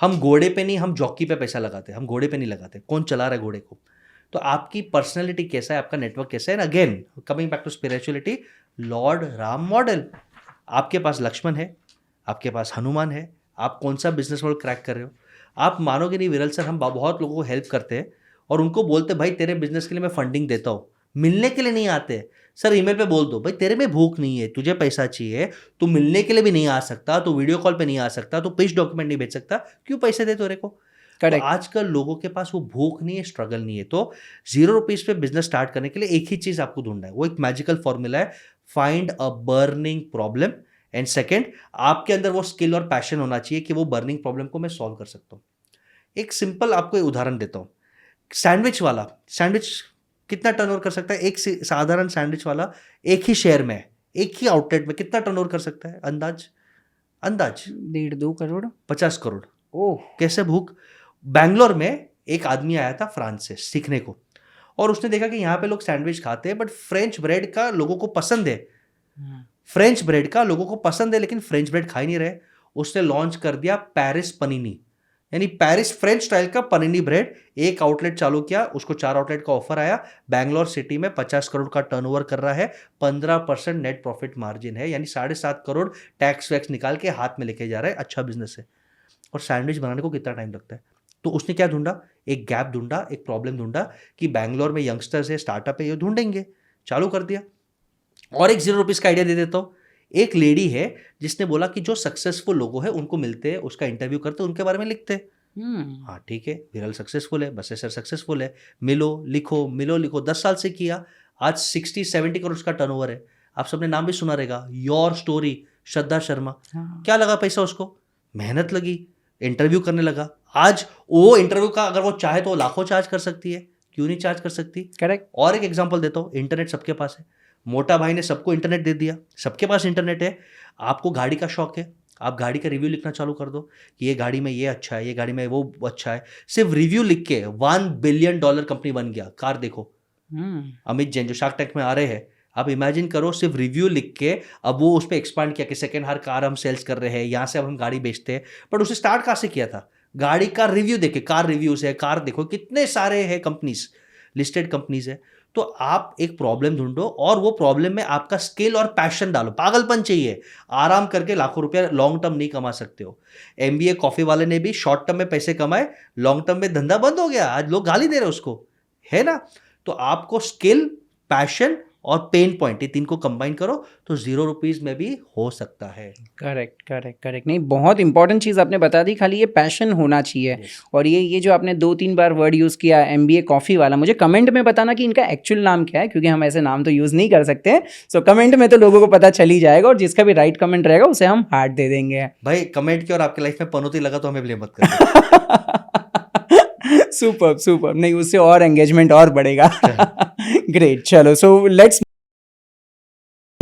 हम घोड़े पे नहीं, हम जॉकी पे पैसा लगाते हैं, हम घोड़े पे नहीं लगाते। कौन चला रहा है घोड़े को? तो आपकी पर्सनैलिटी कैसा है, आपका नेटवर्क कैसा है। Again coming back to spirituality, Lord Ram model. आपके पास लक्ष्मण है, आपके पास हनुमान है, आप कौन सा बिजनेस मॉडल क्रैक कर रहे हो। आप मानोगे नहीं विरल सर, हम बहुत लोगों को हेल्प करते हैं और उनको बोलते भाई तेरे बिजनेस के लिए मैं फंडिंग देता हूँ, मिलने के लिए नहीं आते। सर ईमेल पे बोल दो भाई तेरे में भूख नहीं है, तुझे पैसा चाहिए, तू मिलने के लिए भी नहीं आ सकता, तू वीडियो कॉल पे नहीं आ सकता, तू पिच डॉक्यूमेंट नहीं भेज सकता, क्यों पैसे दे तेरे को। तो करेक्ट। आजकल लोगों के पास वो भूख नहीं है, स्ट्रगल नहीं है। तो 0 रुपीज पे बिजनेस स्टार्ट करने के लिए एक ही चीज आपको ढूंढना है, वो एक मैजिकल फॉर्मूला है, find a burning problem and second आपके अंदर वो स्किल और पैशन होना चाहिए कि वो बर्निंग प्रॉब्लम को मैं सॉल्व कर सकता हूँ। एक सिंपल आपको एक उदाहरण देता हूँ, सैंडविच वाला, सैंडविच कितना टर्नओवर कर सकता है? एक साधारण सैंडविच वाला एक ही शहर में, एक ही आउटलेट में कितना टर्नओवर कर सकता है? अंदाज 1.5-2 करोड़। 50 करोड़। ओह। कैसे भूख? बैंगलोर में एक आदमी आया था फ्रांस से सीखने को, और उसने देखा कि यहाँ पे लोग सैंडविच खाते हैं बट फ्रेंच ब्रेड का लोगों को पसंद है, फ्रेंच ब्रेड का लोगों को पसंद है, लेकिन फ्रेंच ब्रेड खा ही नहीं रहे। उसने लॉन्च कर दिया पेरिस पनीनी, यानी पेरिस फ्रेंच स्टाइल का पनीनी ब्रेड। एक आउटलेट चालू किया, उसको 4 आउटलेट का ऑफर आया, बैंगलोर सिटी में 50 करोड़ का टर्नओवर कर रहा है, 15% नेट प्रॉफिट मार्जिन है, यानी 7.5 करोड़ टैक्स वैक्स निकाल के हाथ में लेके जा रहा है। अच्छा बिजनेस है। और सैंडविच बनाने को कितना टाइम लगता है? तो उसने क्या ढूंढा? एक गैप ढूंढा, एक प्रॉब्लम ढूंढा कि बैंगलोर में यंगस्टर्स है, स्टार्टअप है, ये ढूंढेंगे, चालू कर दिया। और एक 0 रुपीज का आइडिया दे देता हूँ। एक लेडी है जिसने बोला कि जो सक्सेसफुल लोग हैं उनको मिलते हैं, उसका इंटरव्यू करते हैं, उनके बारे में लिखते हैं। हाँ ठीक है, विरल सक्सेसफुल है, बसेसर सक्सेसफुल है, मिलो लिखो 10 साल से किया, आज 60-70 करोड़ का टर्नओवर है। आप सबने नाम भी सुना रहेगा, योर स्टोरी, श्रद्धा शर्मा। क्या लगा पैसा उसको? मेहनत लगी, इंटरव्यू करने लगा। आज वो इंटरव्यू का अगर वो चाहे तो वो लाखों चार्ज कर सकती है, क्यों नहीं चार्ज कर सकती? करेक्ट। और एक एग्जांपल देता हूँ, इंटरनेट सबके पास है, मोटा भाई ने सबको इंटरनेट दे दिया, सबके पास इंटरनेट है। आपको गाड़ी का शौक है, आप गाड़ी का रिव्यू लिखना चालू कर दो कि ये गाड़ी में ये अच्छा है, ये गाड़ी में वो अच्छा है। सिर्फ रिव्यू लिख के $1 बिलियन कंपनी बन गया। कार देखो, अमित जैन जो शार्क टैंक में आ रहे हैं, आप इमेजिन करो, सिर्फ रिव्यू लिख के अब वो उस पर एक्सपांड किया कि सेकेंड हैंड कार हम सेल्स कर रहे हैं, यहाँ से अब हम गाड़ी बेचते हैं। बट उसे स्टार्ट कहाँ से किया था? गाड़ी का रिव्यू देखे, कार रिव्यूज है, कार देखो कितने सारे हैं कंपनीज, लिस्टेड कंपनीज है। तो आप एक प्रॉब्लम ढूंढो और वो प्रॉब्लम में आपका स्किल और पैशन डालो। पागलपन चाहिए, आराम करके लाखों रुपया लॉन्ग टर्म नहीं कमा सकते हो। MBA कॉफी वाले ने भी शॉर्ट टर्म में पैसे कमाए, लॉन्ग टर्म में धंधा बंद हो गया, आज लोग गाली दे रहे उसको, है ना। तो आपको स्किल, पैशन और पेन पॉइंट, ये 3 को कंबाइन करो तो 0 रुपीज में भी हो सकता है। करेक्ट। नहीं, बहुत इंपॉर्टेंट चीज़ आपने बता दी, खाली ये पैशन होना चाहिए। और ये जो आपने 2-3 बार वर्ड यूज़ किया MBA कॉफ़ी वाला, मुझे कमेंट में बताना कि इनका एक्चुअल नाम क्या है, क्योंकि हम ऐसे नाम तो यूज़ नहीं कर सकते। सो कमेंट में तो लोगों को पता चल ही जाएगा, और जिसका भी राइट कमेंट रहेगा उसे हम हार्ट दे देंगे। भाई कमेंट किया और आपके लाइफ में पनौती लगा तो हमें ब्लेम मत करिए। सुपर नहीं, उससे और एंगेजमेंट और बढ़ेगा। ग्रेट, चलो, सो लेट्स